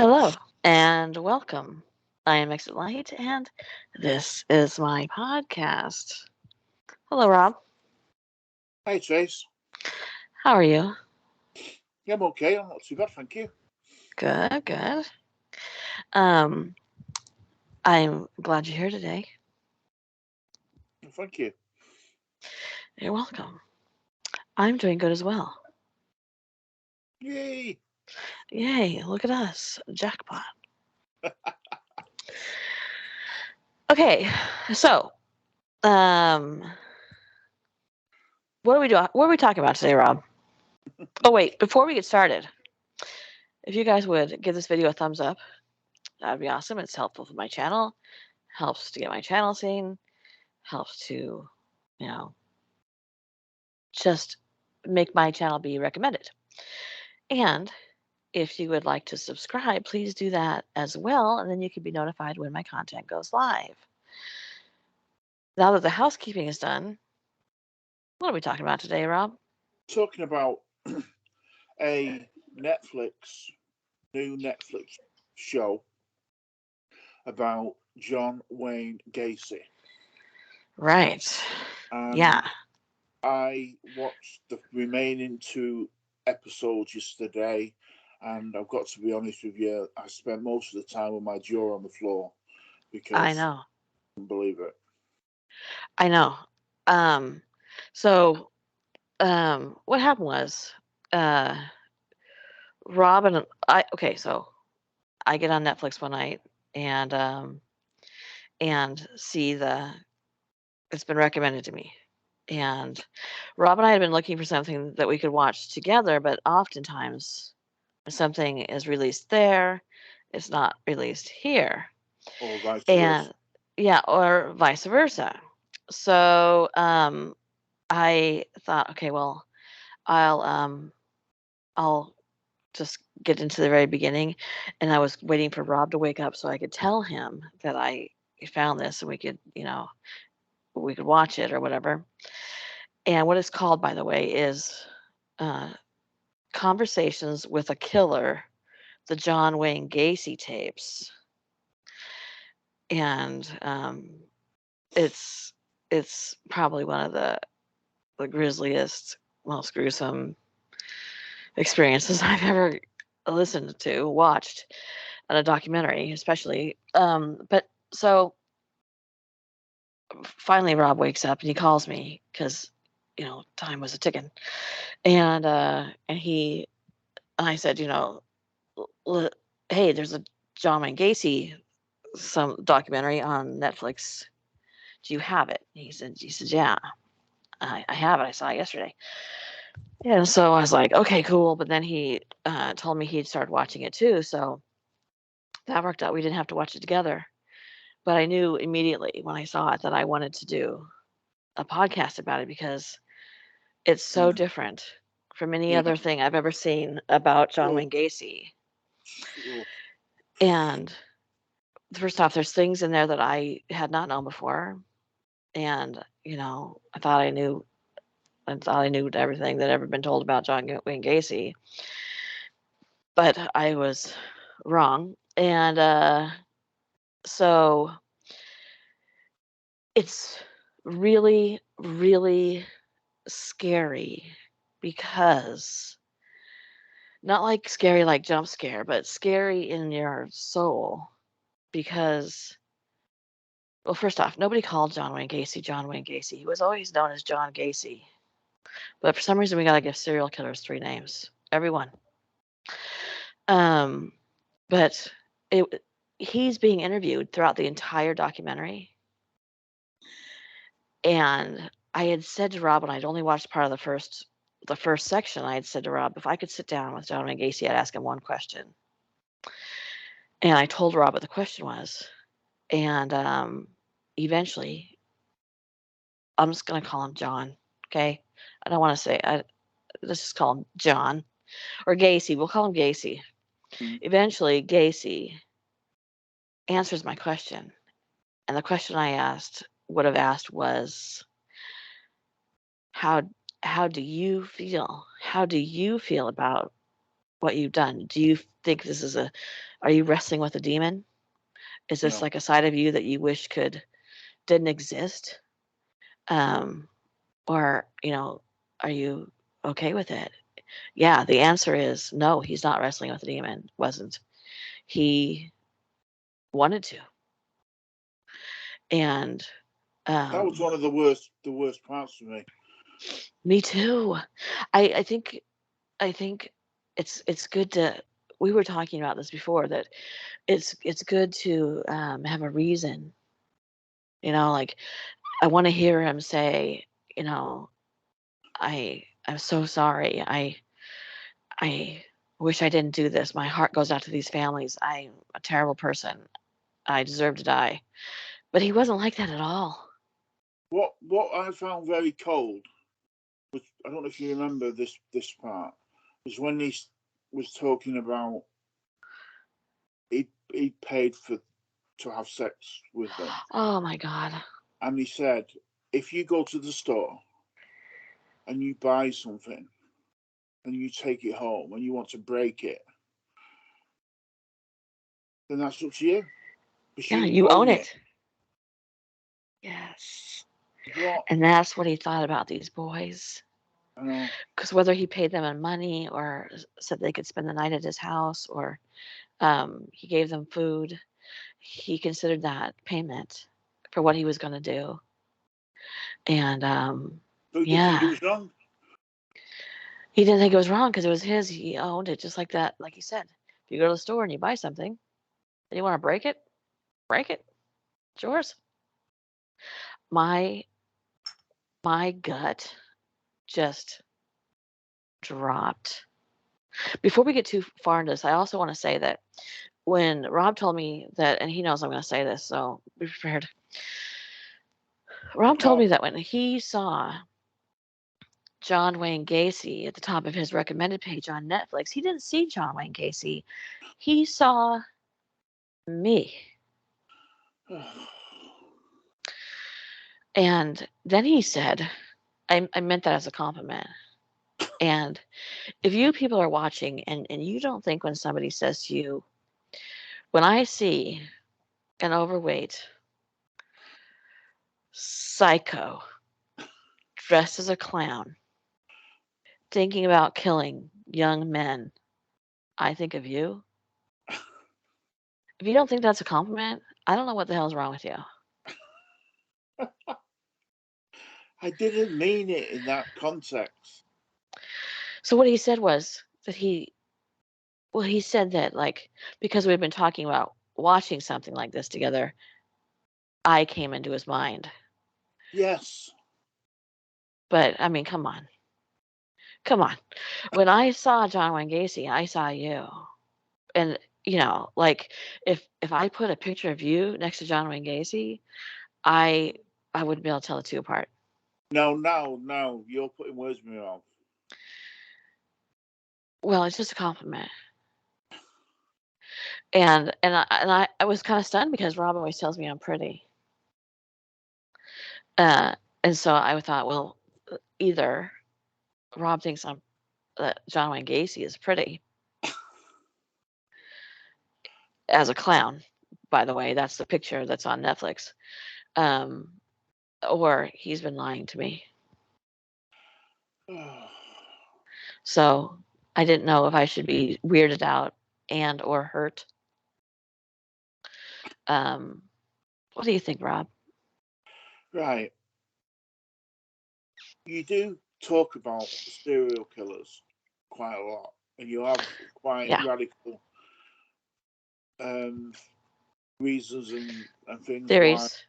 Hello and welcome. I am Exit Light, and this is my podcast. Hello, Rob. Hey Trace, How are you? yeah, I'm okay. I'm not too bad, thank you. Good, good. Um, I'm glad you're here today. Thank you. You're welcome. I'm doing good as well. Yay! Yay! Look at us, jackpot. Okay, so um, what are we doing? What are we talking about today, Rob? Oh wait, before we get started, if you guys would give this video a thumbs up, that'd be awesome. It's helpful for my channel, helps to get my channel seen, helps to, you know, just make my channel be recommended. And if you would like to subscribe, please do that as well, and then you can be notified when my content goes live. Now that the housekeeping is done, what are we talking about today, Rob? Talking about a new Netflix show about John Wayne Gacy, Right. Yeah. and I watched the remaining two episodes yesterday, and I've got to be honest with you, I spent most of the time with my jaw on the floor I because know. I couldn't believe it. I know. Um, so, what happened was, uh, Rob and I, okay, so I get on Netflix one night and see it's been recommended to me. And Rob and I had been looking for something that we could watch together, but oftentimes when something is released there, it's not released here. Or vice versa. And yeah, or vice versa. So I thought, okay, well, I'll um I'll just get into the very beginning, and I was waiting for Rob to wake up so I could tell him that I found this and we could watch it or whatever. And what it's called, by the way, is uh, Conversations with a Killer, the John Wayne Gacy tapes. And it's it's probably one of the grisliest, most gruesome experiences I've ever listened to, watched in a documentary, especially. But so finally, Rob wakes up and he calls me because time was a ticking, and I said, l- hey, there's a John Wayne Gacy some documentary on Netflix. Do you have it? He said, yeah, I have it. I saw it yesterday. Yeah, and so I was like, okay, cool. But then he told me he'd started watching it too, so that worked out. We didn't have to watch it together. But I knew immediately when I saw it that I wanted to do a podcast about it because it's so Mm. different from any Yeah. other thing I've ever seen about John Oh, Wayne Gacy. oh, And first off, there's things in there that I had not known before, and I thought I knew everything that had ever been told about John Wayne Gacy, but I was wrong. And so it's really, really scary because not like scary like jump scare, but scary in your soul because, well, first off, nobody called John Wayne Gacy John Wayne Gacy. He was always known as John Gacy. But for some reason, we got to give serial killers three names. Everyone. Um, but it he's being interviewed throughout the entire documentary, and I had said to Rob when I'd only watched part of the first section, I had said to Rob, if I could sit down with John Wayne Gacy, I'd ask him one question. And I told Rob what the question was. And eventually, I'm just going to call him John. Okay. I don't want to say, let's just call him John or Gacy. We'll call him Gacy. mm, Eventually, Gacy answers my question. And the question would have asked was, how, how do you feel? How do you feel about what you've done? Do you think this is Are you wrestling with a demon? Is this No. like a side of you that you wish didn't exist? Um, or, are you okay with it? Yeah, the answer is no, he's not wrestling with a demon. Wasn't. He wanted to. And That was um, one of the worst parts for me. me too. I think it's good to. We were talking about this before that it's good to have a reason. Like I want to hear him say, you know, I'm so sorry. I wish I didn't do this. My heart goes out to these families. I'm a terrible person. I deserve to die. But he wasn't like that at all. What I found very cold was, I don't know if you remember this part, was when he was talking about he paid for to have sex with them, Oh my God. and he said, if you go to the store and you buy something and you take it home and you want to break it, then that's up to you, because Yeah, you you own own it. it. Yes. What? And that's what he thought about these boys. I know. Because whether he paid them in money or said they could spend the night at his house or he gave them food, he considered that payment for what he was going to do. And So he didn't think it yeah, was wrong. he didn't think it was wrong because it was his. He owned it just like that. Like you said, if you go to the store and you buy something and you want to break it. It's yours. My my gut just dropped. Before we get too far into this, I also want to say that when Rob told me that, and he knows I'm going to say this, so be prepared. Rob told Well, me that when he saw John Wayne Gacy at the top of his recommended page on Netflix, he didn't see John Wayne Gacy. He saw me. And then he said, I meant that as a compliment. And if you people are watching and you don't think when somebody says to you, when I see an overweight psycho dressed as a clown thinking about killing young men, I think of you. If you don't think that's a compliment, I don't know what the hell's wrong with you. I didn't mean it in that context. So what he said was that he said that like because we've been talking about watching something like this together, I came into his mind. Yes. But I mean, come on. Come on. When I saw John Wayne Gacy, I saw you. And like if I put a picture of you next to John Wayne Gacy, I I wouldn't be able to tell the two apart. No. You're putting words in my mouth. Well, it's just a compliment. And I was kind of stunned because Rob always tells me I'm pretty. And so I thought, well, either Rob thinks I'm that John Wayne Gacy is pretty as a clown. By the way, that's the picture that's on Netflix. Um, or he's been lying to me. So I didn't know if I should be weirded out and or hurt. Um, what do you think, Rob? Right. You do talk about serial killers quite a lot, and you have quite Yeah, radical um, reasons and things why, theories,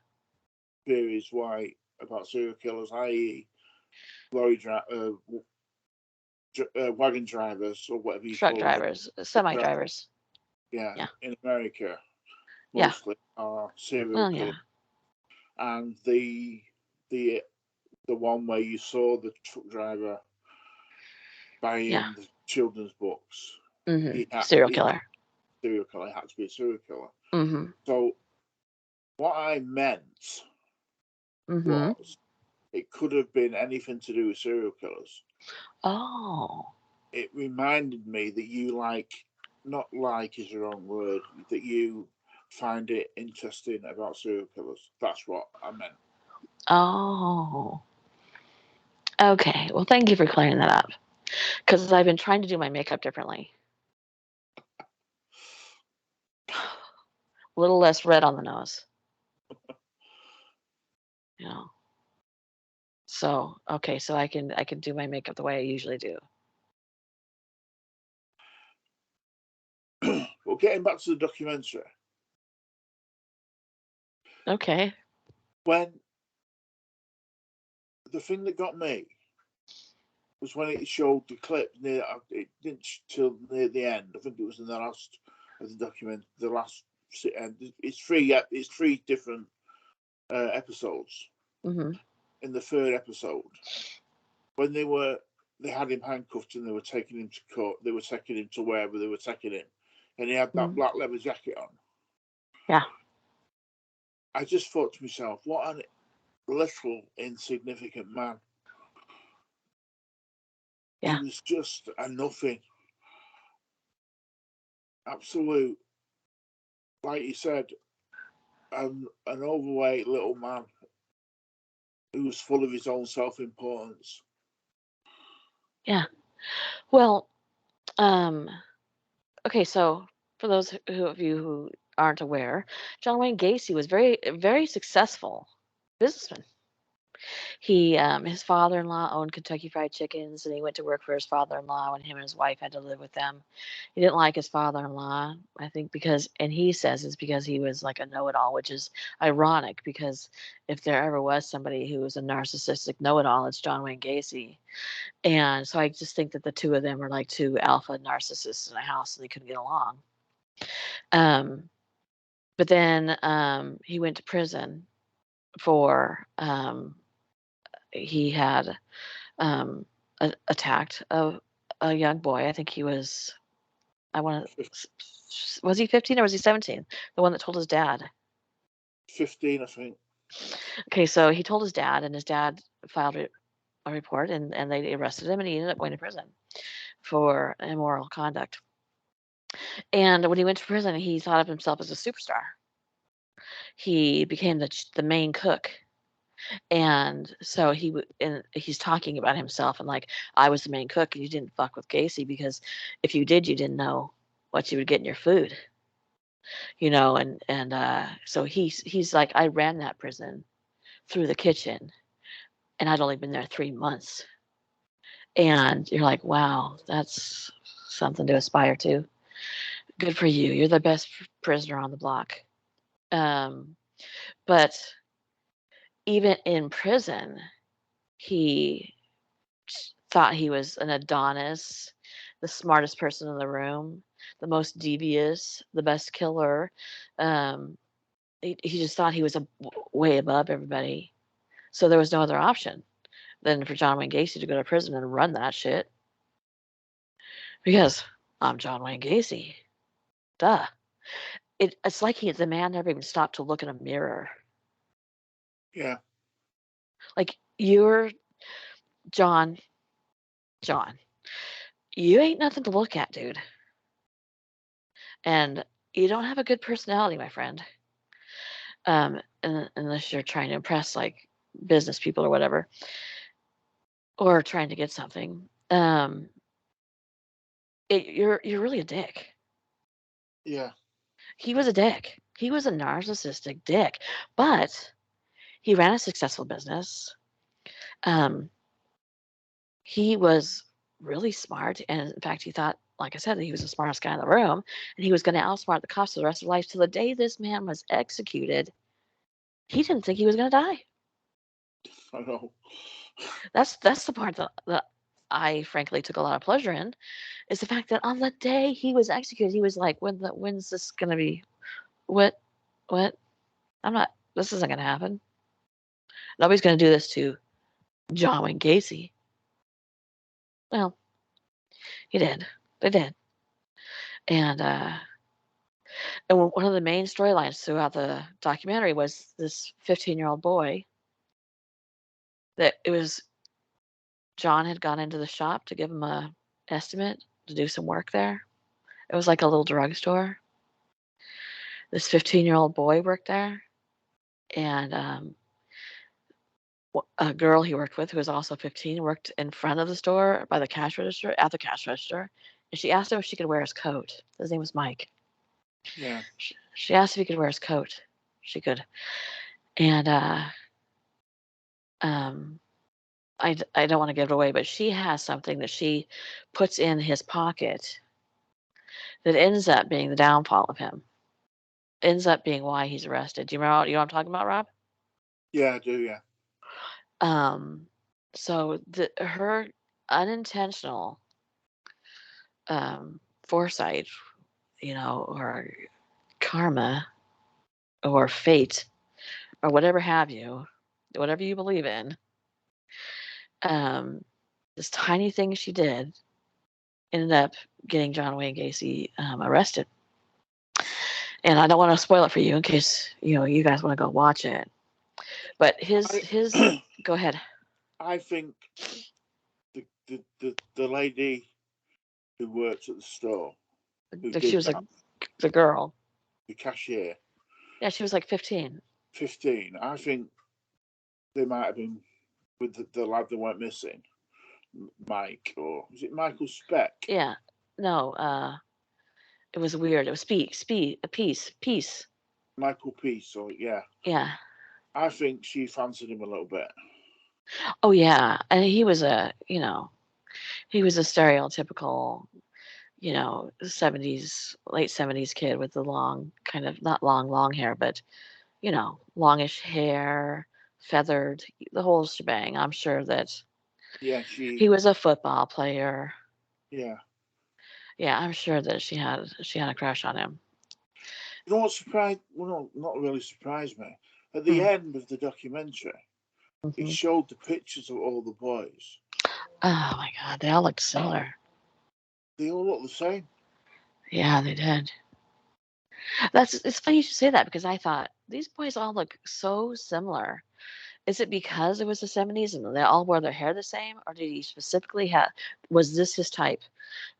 theories why about serial killers, i.e., lorry wagon drivers or whatever you truck call them, drivers, semi drivers. yeah, Yeah, in America yeah. mostly are serial Well, killers, yeah, and the the one where you saw the truck driver yeah. buying the children's books, Serial he had killer. serial killer. It had to be a serial killer. Mm-hmm. So what I meant Mm-hmm. was it could have been anything to do with serial killers. Oh. It reminded me that you like not like is the wrong word, that you find it interesting about serial killers. That's what I meant. Oh, okay. Well, thank you for clearing that up. Because I've been trying to do my makeup differently. A little less red on the nose. You know. So okay, so I can do my makeup the way I usually do. Well, getting back to the documentary, Okay. when the thing that got me was when it showed the clip near. It didn't till near the end. I think it was in the last of the document. The last. It's three. Yeah, it's three different episodes. Hmm. In the third episode, when they had him handcuffed and they were taking him to court. They were taking him to wherever they were taking him, and he had that Hmm. black leather jacket on. Yeah. I just thought to myself, what a little insignificant man. He Yeah. was just a nothing, absolute, like you said, an overweight little man who was full of his own self-importance. Yeah. Well, um, okay, so for those of you who aren't aware, John Wayne Gacy was very successful businessman. His father-in-law owned Kentucky Fried Chickens, and he went to work for his father-in-law when him and his wife had to live with them. He didn't like his father-in-law, I think, and he says it's because he was like a know-it-all, which is ironic because if there ever was somebody who was a narcissistic know-it-all, it's John Wayne Gacy. And so I just think that the two of them were like two alpha narcissists in a house and they couldn't get along. Um, but then he went to prison for he had attacked a young boy. I think he was, I want to, was he 15 or was he 17? The one that told his dad. 15, I think. Okay, so he told his dad, and his dad filed a report, and they arrested him, and he ended up going to prison for immoral conduct. And when he went to prison, he thought of himself as a superstar. He became the main cook, and so and he's talking about himself and like, I was the main cook, and you didn't fuck with Gacy because if you did, you didn't know what you would get in your food, and so he's like, I ran that prison through the kitchen, and I'd only been there 3 months, and you're like, wow, that's something to aspire to. Good for you. You're the best prisoner on the block. Um, but even in prison, he thought he was an Adonis, the smartest person in the room, the most devious, the best killer. Um, he just thought he was way above everybody. So there was no other option than for John Wayne Gacy to go to prison and run that shit because I'm John Wayne Gacy. Duh. It's like the man never even stopped to look in a mirror. Yeah. Like, you're John, John. You ain't nothing to look at, dude. And you don't have a good personality, my friend. Unless you're trying to impress like business people or whatever, or trying to get something. You're really a dick. Yeah. He was a dick. He was a narcissistic dick, but he ran a successful business. Um, he was really smart, and in fact, he thought, like I said, that he was the smartest guy in the room, and he was going to outsmart the cops for the rest of his life till the day this man was executed. He didn't think he was going to die. I know. That's the part that I frankly took a lot of pleasure in, is the fact that on the day he was executed, he was like, when's this gonna be? What? What? I'm not. This isn't gonna happen. Nobody's gonna do this to John Wayne Gacy. Well, he did. They did. And one of the main storylines throughout the documentary was this 15-year-old boy that it was John had gone into the shop to give him a estimate to do some work there. It was like a little drugstore. This 15-year-old boy worked there, and a girl he worked with who was also 15 worked in front of the store by the cash register, at the cash register, and she asked him if she could wear his coat. His name was Mike. Yeah. She asked if he could wear his coat. She could. And um, I don't want to give it away, but she has something that she puts in his pocket that ends up being the downfall of him. Ends up being why he's arrested. Do you remember you know what I'm talking about, Rob? Yeah, I do. Yeah. Um, so her unintentional foresight, or karma or fate or whatever have you, whatever you believe in, um, this tiny thing she did ended up getting John Wayne Gacy arrested. And I don't want to spoil it for you in case you guys want to go watch it. But his I, go ahead. I think the lady who worked at the store who She did was like that, the girl. the cashier, Yeah, she was like 15. 15. I think they might have been with the lad that went missing, Mike, or is it Michael Speck? Yeah. No, it was weird. It was a peace. Michael Peace, or yeah. Yeah. I think she fancied him a little bit. Oh yeah. And he was a stereotypical, 70s, late 70s kid with the long, kind of not long hair, but longish hair, feathered, the whole shebang. I'm sure that Yeah, he was a football player. yeah. Yeah, I'm sure that she had a crush on him. You know what surprised? Well, no, not really surprised me. At the Mm. end of the documentary, it Hmm. showed the pictures of all the boys. Oh my God, they all looked similar. They all look the same. Yeah, they did. It's funny you should say that because I thought these boys all look so similar. Is it because it was the 70s and they all wore their hair the same, or did he specifically have? Was this his type?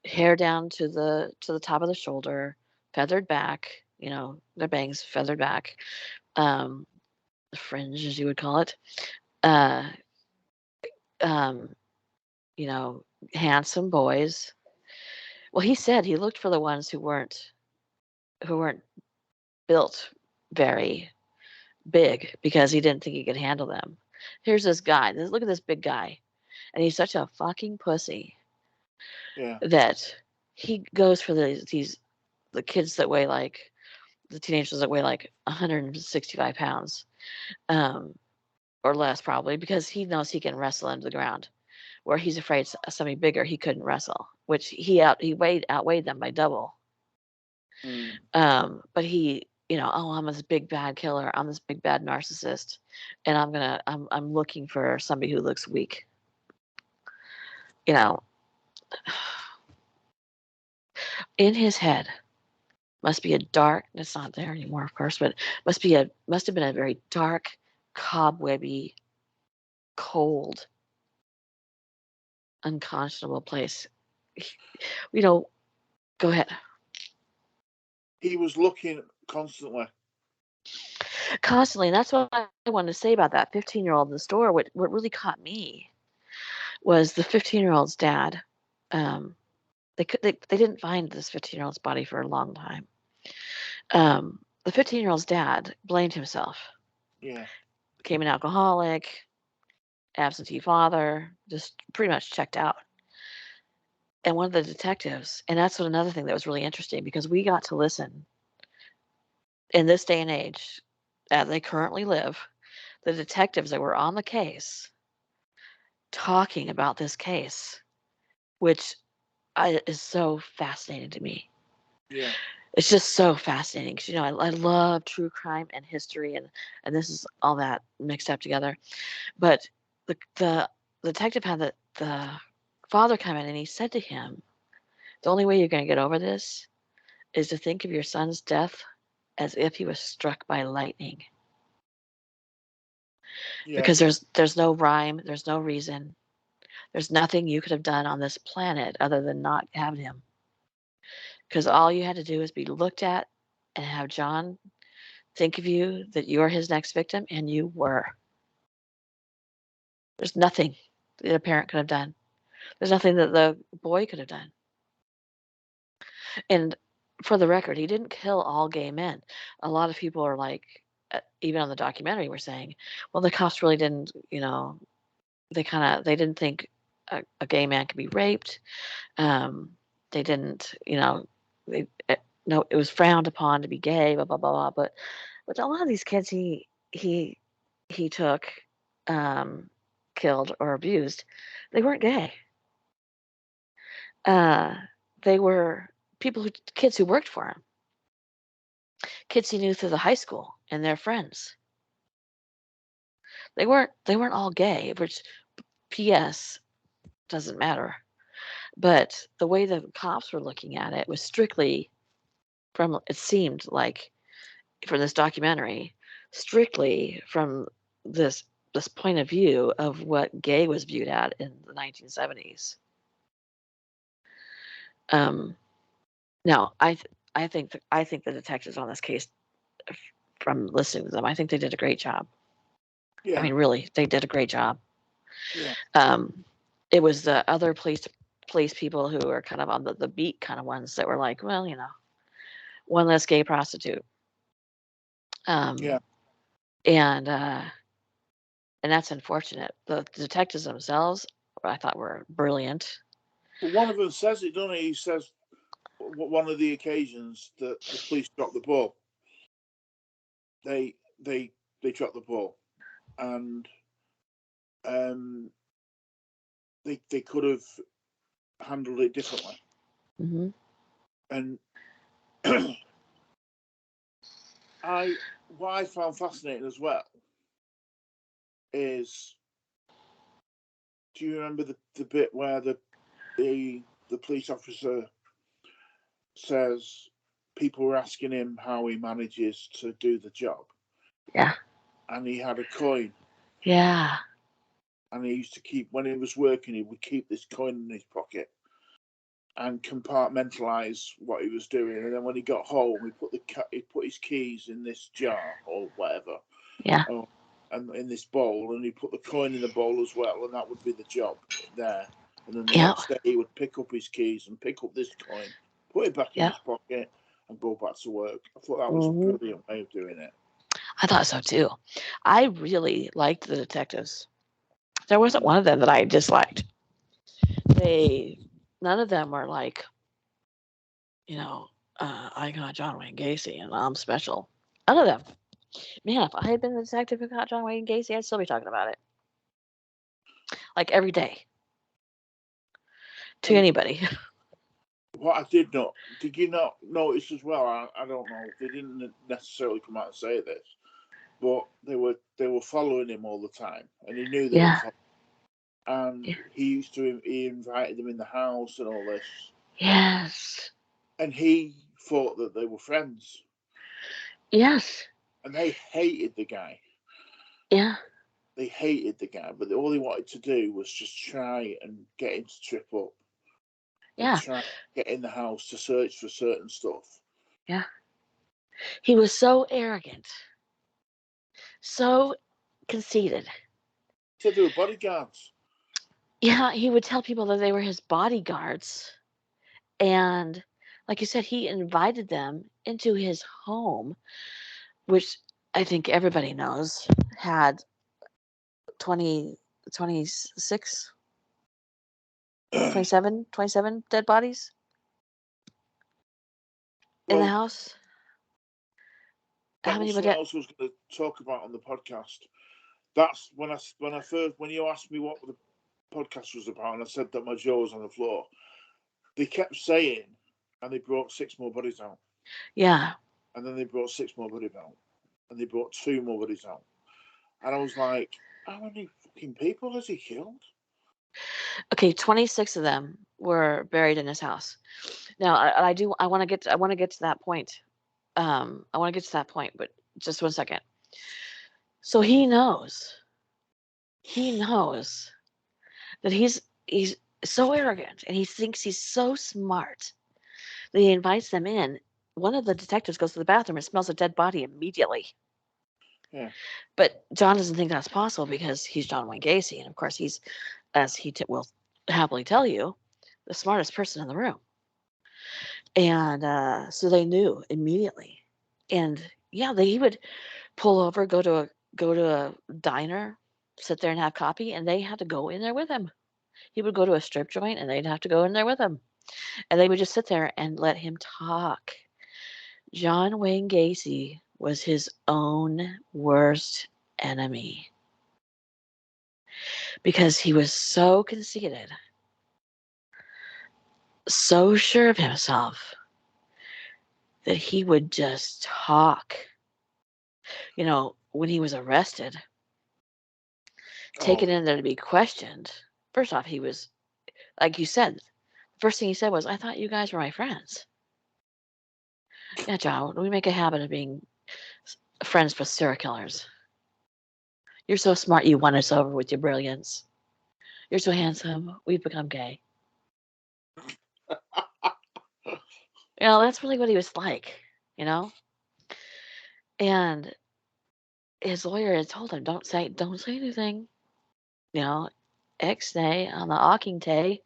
Hair down to the top of the shoulder, feathered back. Their bangs feathered back. Um, fringe, as you would call it. Uh, um, you know, handsome boys. Well, he said he looked for the ones who weren't built very big because he didn't think he could handle them. Here's this guy. Look at this big guy, and he's such a fucking pussy Yeah, that he goes for the kids that weigh like the teenagers that weigh like 165 pounds, um, or less probably because he knows he can wrestle into the ground. Where he's afraid somebody bigger he couldn't wrestle, which outweighed them by double. mm, But oh, I'm this big bad killer. I'm this big bad narcissist, and I'm looking for somebody who looks weak. You know, in his head must be a dark. It's not there anymore, of course, but must have been a very dark, cobwebby, cold, unconscionable place. You know, go ahead. he was looking constantly. Constantly, and that's what I wanted to say about that 15-year-old in the store. What really caught me was the 15-year-old's dad. Um, they didn't find this 15-year-old's body for a long time. The 15-year-old's dad blamed himself. Yeah, Became an alcoholic, absentee father, just pretty much checked out. And one of the detectives, and that's what another thing that was really interesting because we got to listen in this day and age, as they currently live, the detectives that were on the case talking about this case, which is so fascinating to me. yeah, It's just so fascinating because I love true crime and history, and this is all that mixed up together. But the detective had the father come in and he said to him, "The only way you're going to get over this is to think of your son's death as if he was struck by lightning, yeah, because there's no rhyme, there's no reason, there's nothing you could have done on this planet other than not have him." because all you had to do was be looked at and have John think of you that you're his next victim, and you were. There's nothing that a parent could have done. There's nothing that the boy could have done. And for the record, he didn't kill all gay men. A lot of people are like, even on the documentary, were saying, well, the cops really didn't, they didn't think a gay man could be raped. They didn't, they, no, it was frowned upon to be gay, blah blah blah blah. But a lot of these kids he took, um, killed or abused, they weren't gay. Uh, they were kids who worked for him, kids he knew through the high school and their friends. They weren't all gay, which P.S. doesn't matter. But the way the cops were looking at it was strictly from, it seemed like, from this documentary, strictly from this this point of view of what gay was viewed at in the 1970s. Um, now, I think the detectives on this case, from listening to them, I think they did a great job. I Yeah, mean, really, they did a great job. yeah. Um, it was the other police people who were kind of on the beat kind of ones that were like, well, one less gay prostitute. Yeah. Um, and that's unfortunate. The detectives themselves, I thought, were brilliant. But one of them says it, doesn't he? He says one of the occasions that the police dropped the ball. They they they dropped the ball, and they could have handled it differently. Hmm. And what I found fascinating as well is, do you remember the bit where the police officer says people were asking him how he manages to do the job, Yeah. and he had a coin, Yeah. and he used to keep, when he was working, he would keep this coin in his pocket and compartmentalize what he was doing, and then when he got home, he put his keys in this jar or whatever, Yeah. and in this bowl, and he put the coin in the bowl as well, and that would be the job there. And then the Yeah. next day, he would pick up his keys and pick up this coin, put it back in Yeah. his pocket, and go back to work. I thought that was a Hmm. brilliant way of doing it. I thought so too. I really liked the detectives. There wasn't one of them that I disliked. They, none of them were like, you know, I got John Wayne Gacy and I'm special. None of them. Man, if I had been the detective who caught John Wayne Gacy, I'd still be talking about it. Like every day to And anybody. what did you not notice as well? I don't know. They didn't necessarily come out and say this, but they were following him all the time, and he knew they were Yeah. following. And Yeah. he invited them in the house and all this, Yes. and he thought that they were friends, Yes. and they hated the guy. Yeah. They hated the guy, but all they wanted to do was just try and get him to trip up and Yeah. try and get in the house to search for certain stuff. Yeah. He was so arrogant, so conceited. Said they were bodyguards. Yeah, he would tell people that they were his bodyguards. And like you said, he invited them into his home, which I think everybody knows had 20, 26, 27 dead bodies in the Well, house. How that many was would something that? else I was going to talk about on the podcast. That's when you asked me what the podcast was about, and I said that my jaw was on the floor. They kept saying, and they brought 6 more bodies out, Yeah. and then they brought 6 more bodies out, and they brought 2 more bodies out, and I was like, how many fucking people has he killed? Okay, 26 of them were buried in his house. Now, I want to get to that point. I want to get to that point, but just 1 second. So he knows that he's so arrogant and he thinks he's so smart He invites them in. One of the detectives goes to the bathroom and smells a dead body immediately. Yeah. But John doesn't think that's possible because he's John Wayne Gacy, and of course he's, as he will happily tell you, the smartest person in the room. And so they knew immediately. And yeah, he would pull over, go to a diner, sit there and have coffee, and they had to go in there with him. He would go to a strip joint, and they'd have to go in there with him, and they would just sit there and let him talk. John Wayne Gacy was his own worst enemy because he was so conceited, so sure of himself that he would just talk. You know, when he was arrested, taken in there to be questioned, first off, he was, like you said, the first thing he said was, I thought you guys were my friends. Yeah, John, we make a habit of being friends with serial killers. You're so smart, you won us over with your brilliance. You're so handsome, we've become gay. You know, that's really what he was like, you know? And his lawyer had told him, don't say anything, you know, X-nay on the Awking Tay.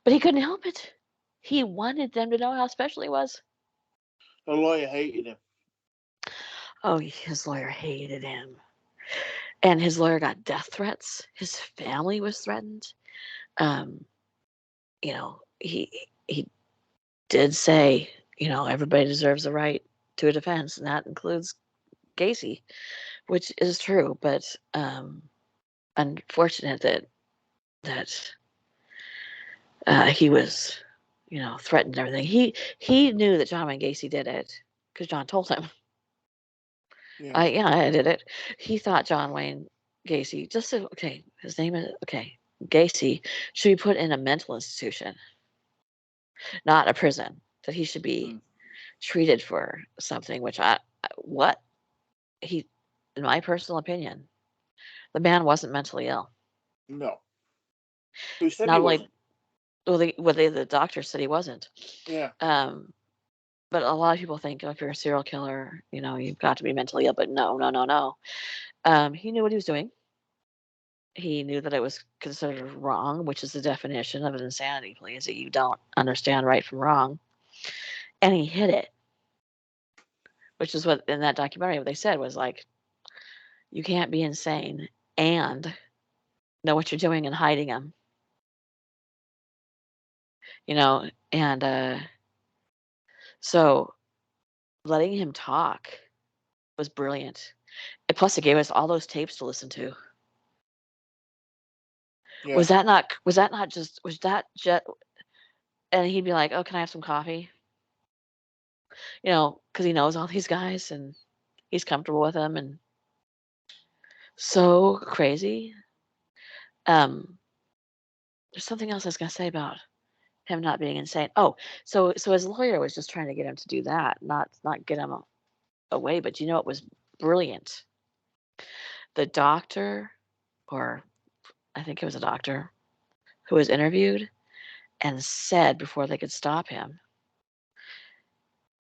But he couldn't help it. He wanted them to know how special he was. The lawyer hated him. Oh, his lawyer hated him. And his lawyer got death threats. His family was threatened. Um, you know, he did say, you know, everybody deserves a right to a defense, and that includes Gacy, which is true, but unfortunate that he was, you know, threatened and everything. He knew that John Wayne Gacy did it because John told him. Yeah. I did it. He thought John Wayne Gacy just said, okay, his name is okay. Gacy should be put in a mental institution, not a prison. That he should be treated for something. Which what he, in my personal opinion, the man wasn't mentally ill. No. Who said he Not wasn't? only the doctor said he wasn't. Yeah. But a lot of people think, oh, if you're a serial killer, you know, you've got to be mentally ill. But no, no, no, no. He knew what he was doing. He knew that it was considered wrong, which is the definition of an insanity plea, is that you don't understand right from wrong. And he hid it, which is what in that documentary what they said was like, you can't be insane and know what you're doing and hiding them. You know, and so letting him talk was brilliant. And plus, it gave us all those tapes to listen to. Yeah. Was that just and he'd be like, oh, can I have some coffee? You know, because he knows all these guys and he's comfortable with them and so crazy. There's something else I was gonna say about him not being insane. Oh, so his lawyer was just trying to get him to do that, not get him away. But you know it was brilliant. The doctor, or I think it was a doctor, who was interviewed and said before they could stop him,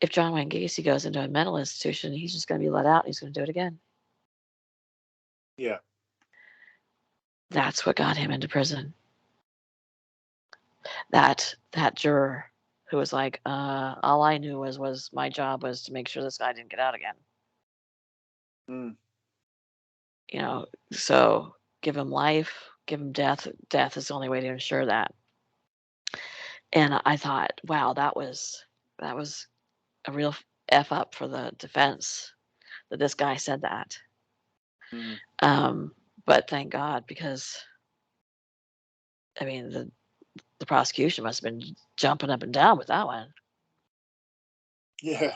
if John Wayne Gacy goes into a mental institution, he's just going to be let out. And he's going to do it again. Yeah. That's what got him into prison. That juror who was like, all I knew was my job was to make sure this guy didn't get out again. You know, so give him life, give him death. Death is the only way to ensure that. And I thought, wow, that was a real f up for the defense that this guy said that. But thank God, because I mean the prosecution must have been jumping up and down with that one. Yeah.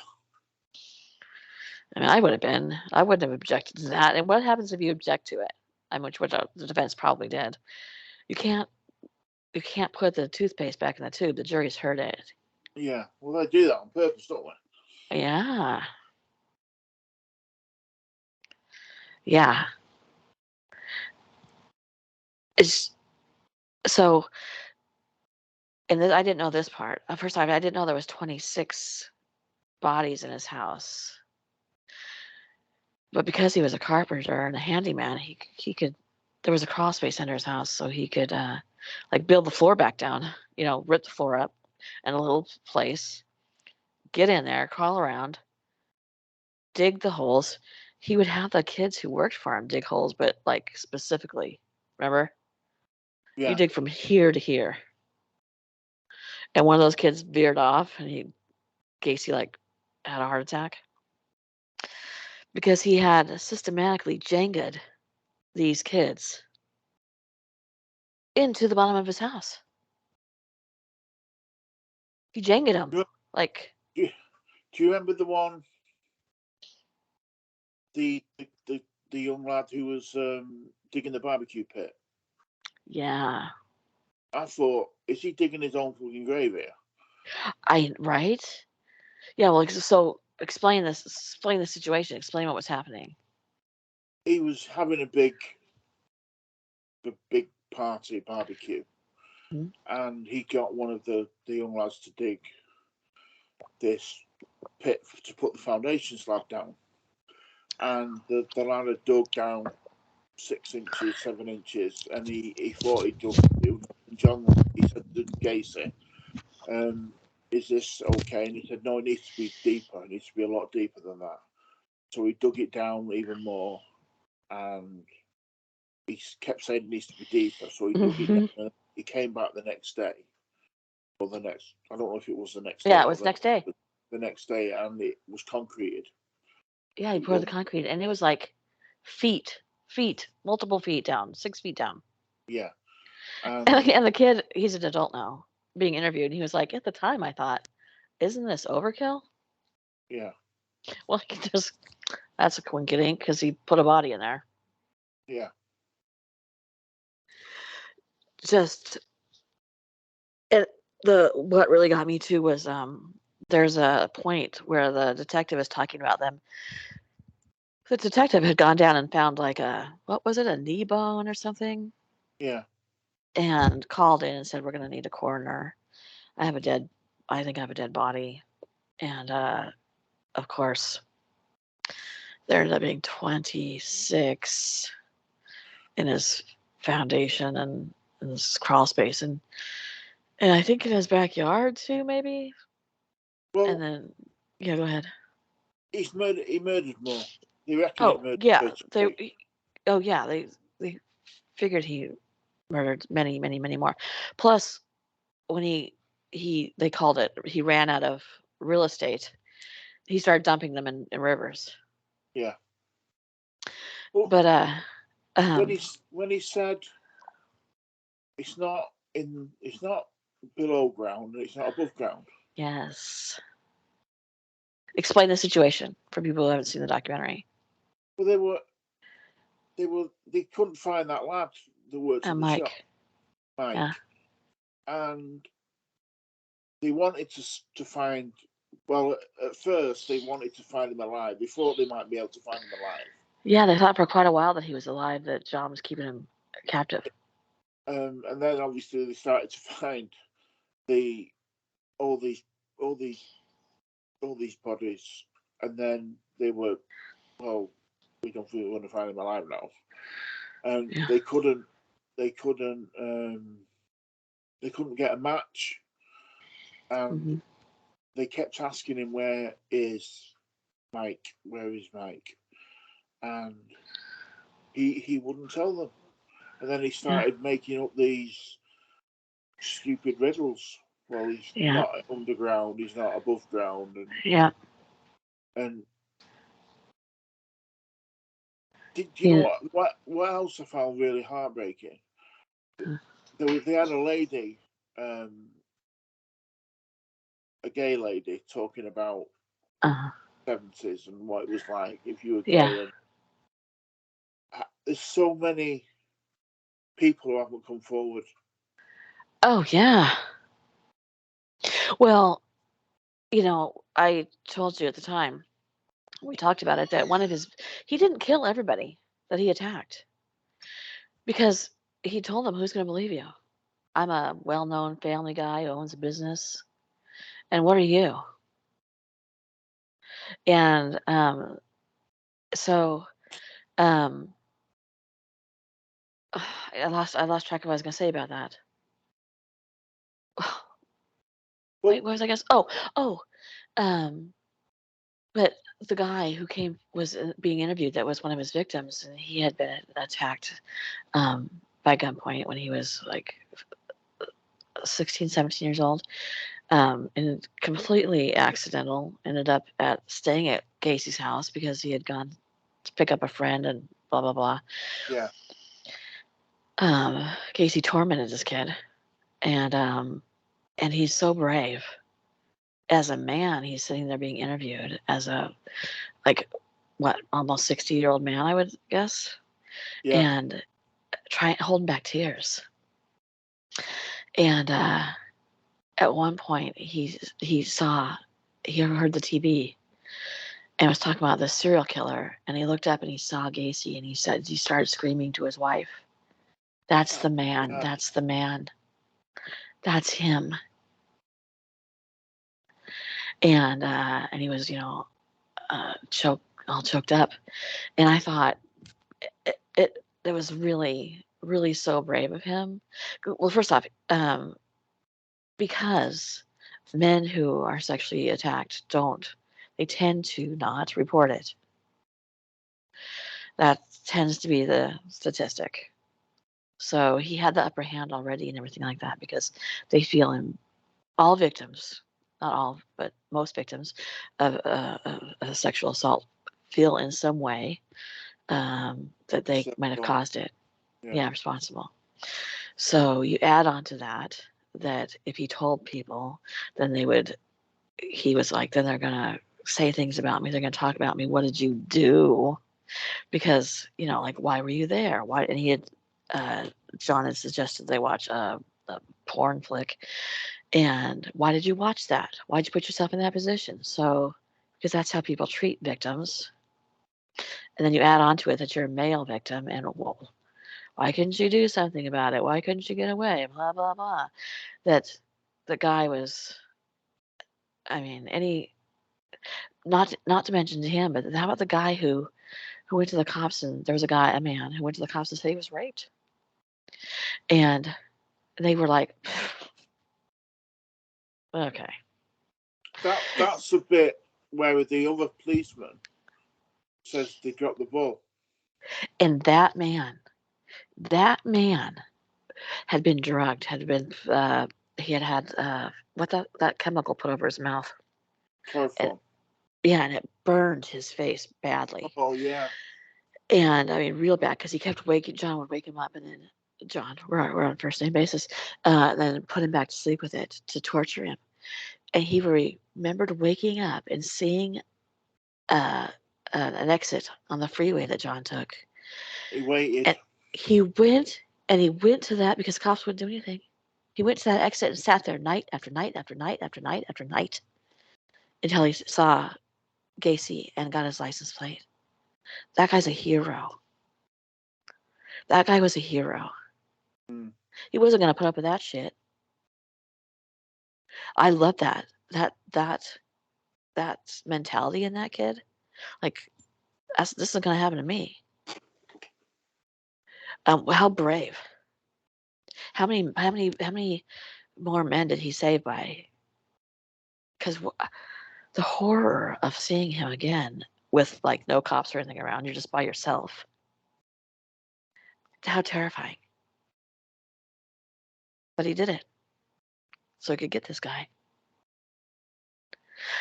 I mean, I wouldn't have objected to that. And what happens if you object to it? I mean, which the defense probably did. You can't put the toothpaste back in the tube. The jury's heard it. Yeah. Well, they do that on purpose, don't they? Yeah. Yeah. It's so And then I didn't know this part. First time, I didn't know there was 26 bodies in his house. But because he was a carpenter and a handyman, he could. There was a crawl space under his house, so he could like build the floor back down. Rip the floor up in a little place, get in there, crawl around, dig the holes. He would have the kids who worked for him dig holes, but like specifically, remember? You Yeah. dig from here to here. And one of those kids veered off, and Gacy like had a heart attack because he had systematically Jenga'd these kids into the bottom of his house. He Jenga'd them. Do, Like, do, do you remember the one, the the young lad who was digging the barbecue pit? yeah. I thought, is he digging his own fucking grave here? Right? Yeah, well, so explain this. Explain the situation. Explain what was happening. He was having a big party barbecue, Mhm. and he got one of the young lads to dig this pit to put the foundation slab down, and the lad had dug down 6 inches, 7 inches, and he thought he dug. It was John. He said to Gacy, "Is this okay?" And he said, "No, it needs to be deeper. It needs to be a lot deeper than that." So he dug it down even more, and he kept saying it needs to be deeper. So he dug it Mhm. down. He came back the next day, or the next. I don't know if it was the next Yeah, day it or was next day. the next day, and it was concreted. Yeah, he It poured the was, concrete, and it was like feet, multiple feet down, 6 feet down. yeah, And and the kid, he's an adult now, being interviewed, and he was like, at the time, I thought, isn't this overkill? yeah, Well, that's a coinkydink because he put a body in there. yeah. Just it, the what really got me too was there's a point where the detective is talking about them. The detective had gone down and found like what was it, a knee bone or something, Yeah. and called in and said, we're going to need a coroner. I think I have a dead body. And of course, there ended up being 26 in his foundation and in this crawl space, and I think in his backyard too, maybe. And Well, then, yeah, go ahead. he's murdered. He murdered more. They reckon he Oh murdered yeah, 33. they figured he murdered many, many, many more. Plus, when they called it, he ran out of real estate. He started dumping them in rivers. Yeah. But But when um, he said it's not below ground, it's not above ground. yes. Explain the situation for people who haven't seen the documentary. Well, they couldn't find that lad. The words in the shop, Mike. Yeah. Mike, and they wanted to find. Well, at first they wanted to find him alive. They thought they might be able to find him alive. Yeah, they thought for quite a while that he was alive, that John was keeping him captive. And then obviously they started to find the all these all these all these bodies, and then they were, well, we don't really want to find him alive now, and Yeah. they couldn't they couldn't get a match, and Hmm. they kept asking him, where is Mike, where is Mike, and he wouldn't tell them, and then he Yeah. started making up these stupid riddles. Well, he's Yeah. not underground, he's not above ground, Yeah. and did you know Yeah. what else I found really heartbreaking? They had a lady, a gay lady, talking about Uh, 70s and what it was like if you were yeah. gay, and there's so many people who haven't come forward. Oh, yeah. Well, I told you at the time we talked about it that he didn't kill everybody that he attacked because he told them, who's going to believe you? I'm a well-known family guy who owns a business, and what are you? And so um, I lost track of what I was gonna say about that. Well, Wait, what was I guess? Oh, um, but the guy who came was being interviewed. That was one of his victims, and he had been attacked by gunpoint when he was like 16, 17 years old. And completely accidental. Ended up at staying at Gacy's house because he had gone to pick up a friend and blah blah blah. yeah, Gacy tormented this kid, and he's so brave. As a man, he's sitting there being interviewed as a like what almost 60-year-old man, I would guess, yeah. and trying holding back tears. And at one point, he heard the TV and was talking about this serial killer, and he looked up and he saw Gacy, and he started screaming to his wife, "That's Oh, the man! yeah. That's the man! That's him!" And he was, all choked up, and I thought it was really really so brave of him. Well, first off, because men who are sexually attacked don't, they tend to not report it. That tends to be the statistic. So he had the upper hand already and everything like that because they feel in all victims, not all, but most victims of sexual assault feel in some way that they might have So, caused it. yeah, Yeah, responsible. So you add on to that that if he told people, then he was like, then they're going to say things about me. They're going to talk about me. What did you do? Because, like, why were you there? Why? And uh, John had suggested they watch a porn flick. And why did you watch that? Why'd you put yourself in that position? So, because that's how people treat victims. And then you add on to it that you're a male victim, and well, why couldn't you do something about it? Why couldn't you get away? Blah blah blah. That the guy was. I mean, not to mention him, but how about the guy who went to the cops, and there was a man who went to the cops and said he was raped, and they were like, okay. that's a bit where the other policeman says they dropped the ball. And that man had been drugged, had been he had what that chemical put over his mouth, and Chloroform. yeah, and it burned his face badly. Oh yeah, And I mean, real bad because he kept waking. John would wake him up, and then John, we're on first name basis, and then put him back to sleep with it to torture him. And he remembered waking up and seeing uh, an exit on the freeway that John took, he waited. and he went to that because cops wouldn't do anything. He went to that exit and sat there night after night after night after night after night until he saw Gacy and got his license plate. That guy's a hero. That guy was a hero. Mm. He wasn't going to put up with that shit. I love that. That mentality in that kid. Like, this is going to happen to me. How brave. How many more men did he save by? Because the horror of seeing him again with like no cops or anything around, you're just by yourself. How terrifying. But he did it so he could get this guy.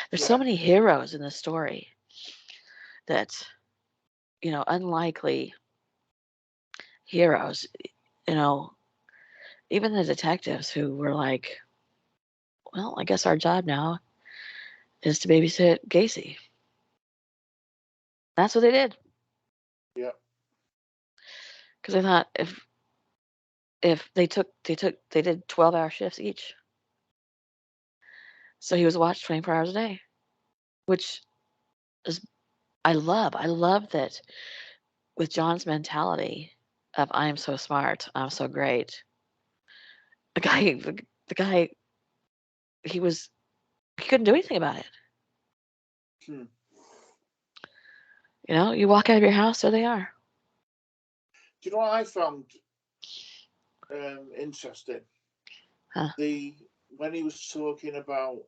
There's so Yeah, many heroes in this story that, unlikely heroes, you know, even the detectives who were like, well, I guess our job now is to babysit Gacy. That's what they did. yeah, Because I thought if they did 12-hour shifts each. So he was watched 24 hours a day, which is I love. I love that with John's mentality of I am so smart, I'm so great. The guy, he couldn't do anything about it. Hmm. You know, you walk out of your house, there they are. Do you know what I found interesting? Huh. When he was talking about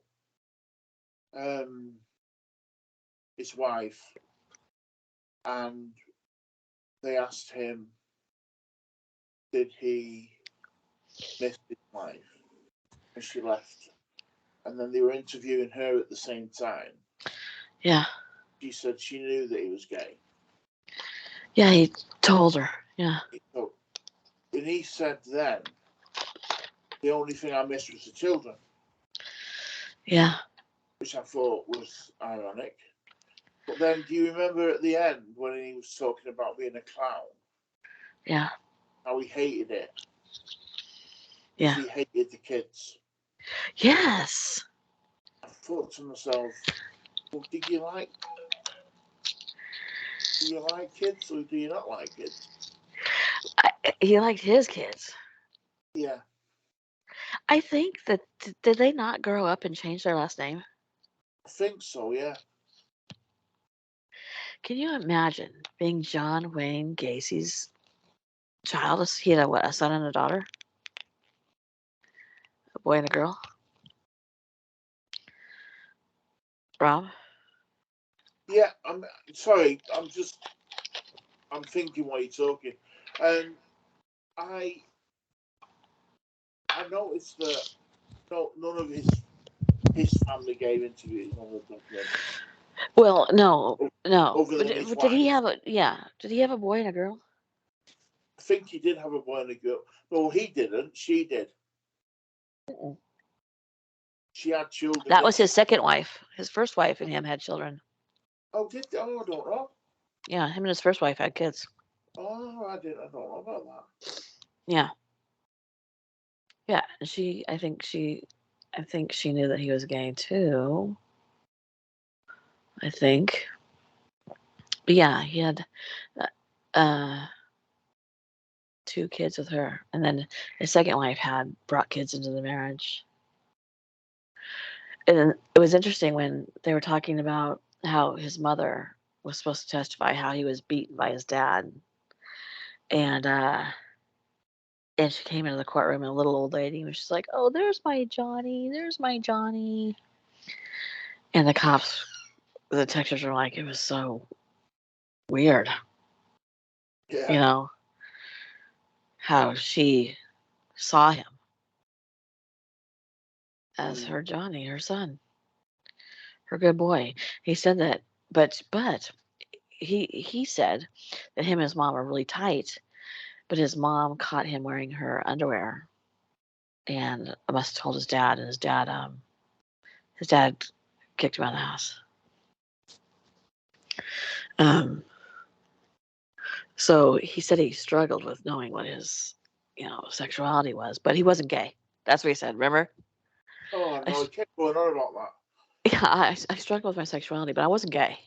his wife, and they asked him, did he miss his wife when she left? And then they were interviewing her at the same time. Yeah. She said she knew that he was gay. Yeah, he told her. Yeah. So, and he said then, the only thing I missed was the children. Yeah. Which I thought was ironic. But then, do you remember at the end when he was talking about being a clown? Yeah. How he hated it. Yeah. He hated the kids. Yes. I thought to myself, well, do you like kids or do you not like kids? He liked his kids. Yeah. I think that did they not grow up and change their last name? I think so, yeah. Can you imagine being John Wayne Gacy's child? He had a son and a daughter? A boy and a girl? Rob? Yeah, I'm sorry, I'm thinking while you're talking. I noticed that none of his family gave interviews on the document. Well, no. Other But, than his but did he wife. have did he have a boy and a girl? I think he did have a boy and a girl. Well, he didn't. She did. Mm-mm. She had children, That didn't was she? his second wife. His first wife and him had children. Oh, did they? Oh, I don't know. Yeah, him and his first wife had kids. Oh, I don't know about that. Yeah. Yeah. I think she knew that he was gay too. I think. But yeah, he had uh, uh, 2 kids with her. And then his second wife had brought kids into the marriage. And then it was interesting when they were talking about how his mother was supposed to testify how he was beaten by his dad. And she came into the courtroom, and a little old lady was just like, "Oh, there's my Johnny. There's my Johnny." And the detectives were like, it was so weird, Yeah. you know, how she saw him as her Johnny, her son, her good boy. He said that, but he said that him and his mom were really tight, but his mom caught him wearing her underwear, and must have told his dad, and his dad kicked him out of the house. So he said he struggled with knowing what his, sexuality was, but he wasn't gay. That's what he said. Remember? Oh I, no, he kept going on about that. yeah, I struggled with my sexuality, but I wasn't gay.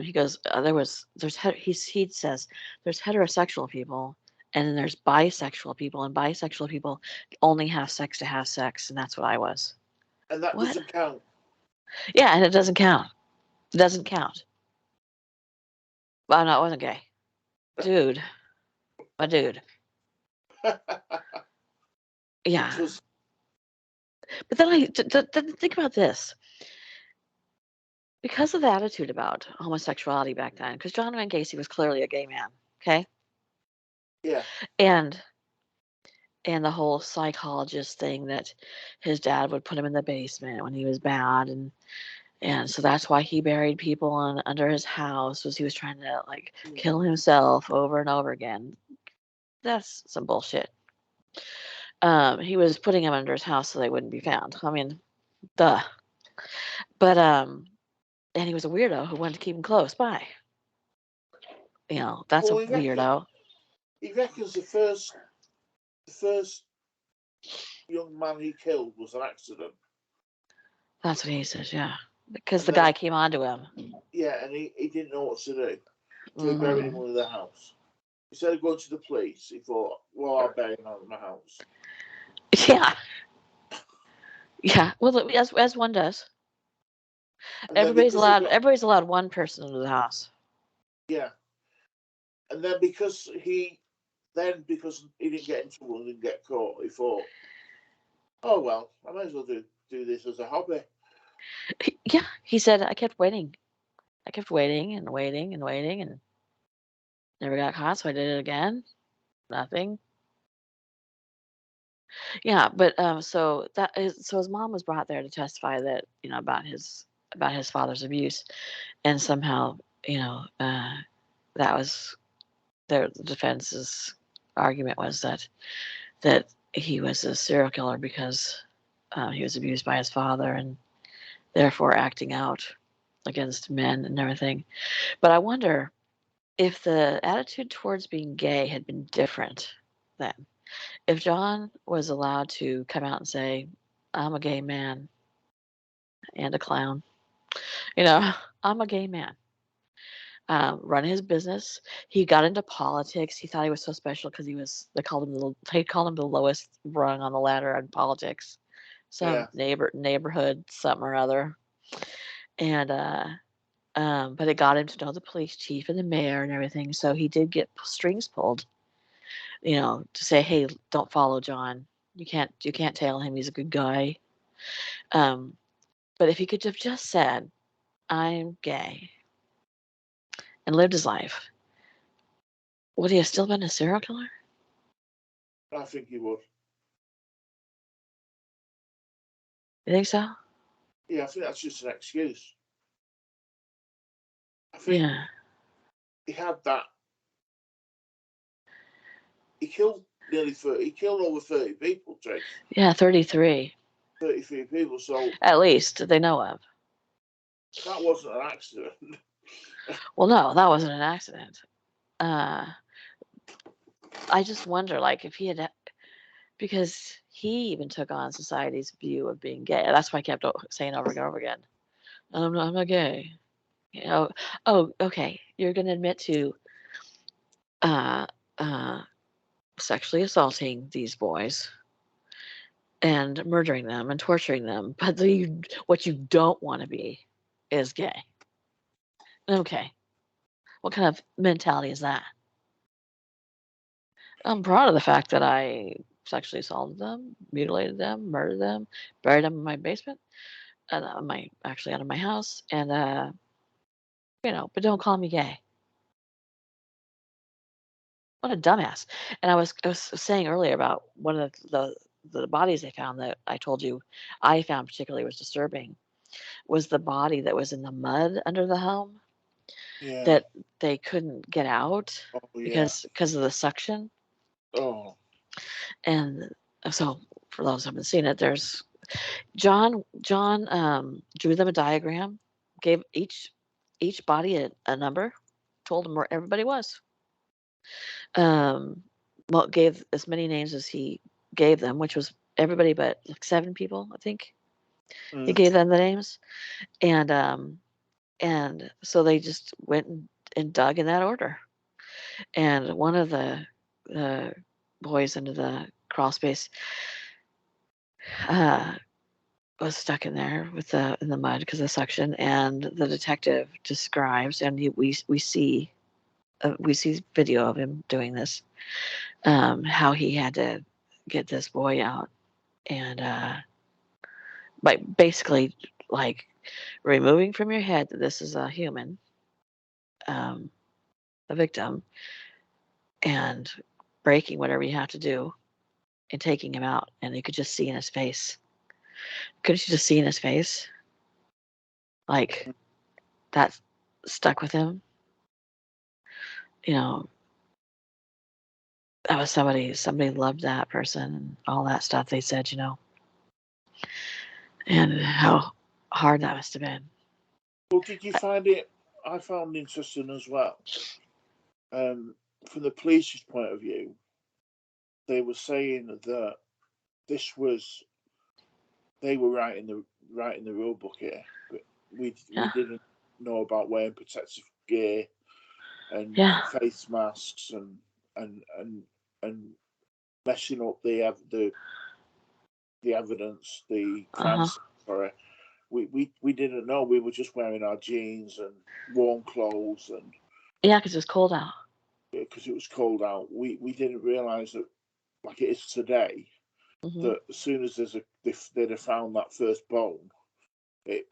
He goes, he says there's heterosexual people, and then there's bisexual people, and bisexual people only have sex to have sex, and that's what I was. And that What? doesn't count. Yeah, and it doesn't count. It doesn't count. Well, no, I wasn't gay, dude. My dude. Yeah, Because but then think about this. Because of the attitude about homosexuality back then, because John Wayne Gacy was clearly a gay man, okay, yeah, and the whole psychologist thing that his dad would put him in the basement when he was bad, and so that's why he buried people under his house, was he was trying to like kill himself over and over again. That's some bullshit. He was putting them under his house so they wouldn't be found. I mean, duh. But and he was a weirdo who wanted to keep him close by. That's a well, weirdo. he reckons the first young man he killed was an accident. That's what he says, yeah. Because And the then guy came onto him. yeah, and he didn't know what to do, so he buried him Hmm. under the house. Instead of going to the police, he thought, "Well, I'll bury him under my house." Yeah, yeah. Well, as one does. And then because he got, Everybody's allowed one person into the house. yeah, and then because he didn't get in trouble and didn't get caught, he thought, oh well, I might as well do this as a hobby. Yeah, he said I kept waiting. I kept waiting and waiting and waiting and never got caught, so I did it again. Nothing. Yeah, but so his mom was brought there to testify that about his father's abuse, and somehow that was the defense's argument was that he was a serial killer because he was abused by his father and therefore acting out against men and everything. But I wonder if the attitude towards being gay had been different then. If John was allowed to come out and say, I'm a gay man and a clown, you know, I'm a gay man, run his business. He got into politics. He thought he was so special because they called him the lowest rung on the ladder in politics. Some Yeah, neighborhood, something or other. And, but it got him to know the police chief and the mayor and everything. So he did get strings pulled, to say, "Hey, don't follow John. You can't tell him he's a good guy." Um, but if he could have just said, "I'm gay," and lived his life, would he have still been a serial killer? I think he would. You think so? Yeah, I think that's just an excuse. I think Yeah. he had that. He killed nearly 30. He killed over 30 people, Trace. Yeah, 33 33 people. So at least they know of. that wasn't an accident. Well, no, that wasn't an accident. Uh, I just wonder, like, if he had, because he even took on society's view of being gay. That's why I kept saying over and over again, I'm not gay. You know, oh, okay, you're going to admit to uh, uh, sexually assaulting these boys and murdering them and torturing them, but what you don't want to be is gay. Okay, what kind of mentality is that? I'm proud of the fact that I sexually assaulted them, mutilated them, murdered them, buried them in my basement, and actually out of my house, and but don't call me gay. What a dumbass! And I was saying earlier about one of the bodies they found that I told you I found particularly was disturbing was the body that was in the mud under the home Yeah. that they couldn't get out Oh, yeah. because of the suction. Oh, And so for those who haven't seen it, there's John drew them a diagram, gave each body a number, told them where everybody was. Um, well, gave as many names as he gave them, which was everybody but like 7 people, I think. He mm. gave them the names, and so they just went and dug in that order. And one of the boys into the crawl space uh, was stuck in there with in the mud because of suction. And the detective describes, and we see video of him doing this, how he had to get this boy out and by basically like removing from your head that this is a human, um, a victim, and breaking whatever you have to do and taking him out. And you could just see in his face. Couldn't you just see in his face like that stuck with him? You know, that was somebody loved that person and all that stuff they said, and how hard that must have been. Well, did you find it? I found interesting as well. From the police's point of view, they were saying that this was they were writing the rule book here, but we Yeah, didn't know about wearing protective gear and yeah, face masks and and messing up the the evidence, the crime Uh-huh. scene. Sorry, we didn't know. We were just wearing our jeans and warm clothes, and Yeah, because it was cold out. because it was cold out, we didn't realize that, like it is today, Hmm. that as soon as they'd have found that first bone, it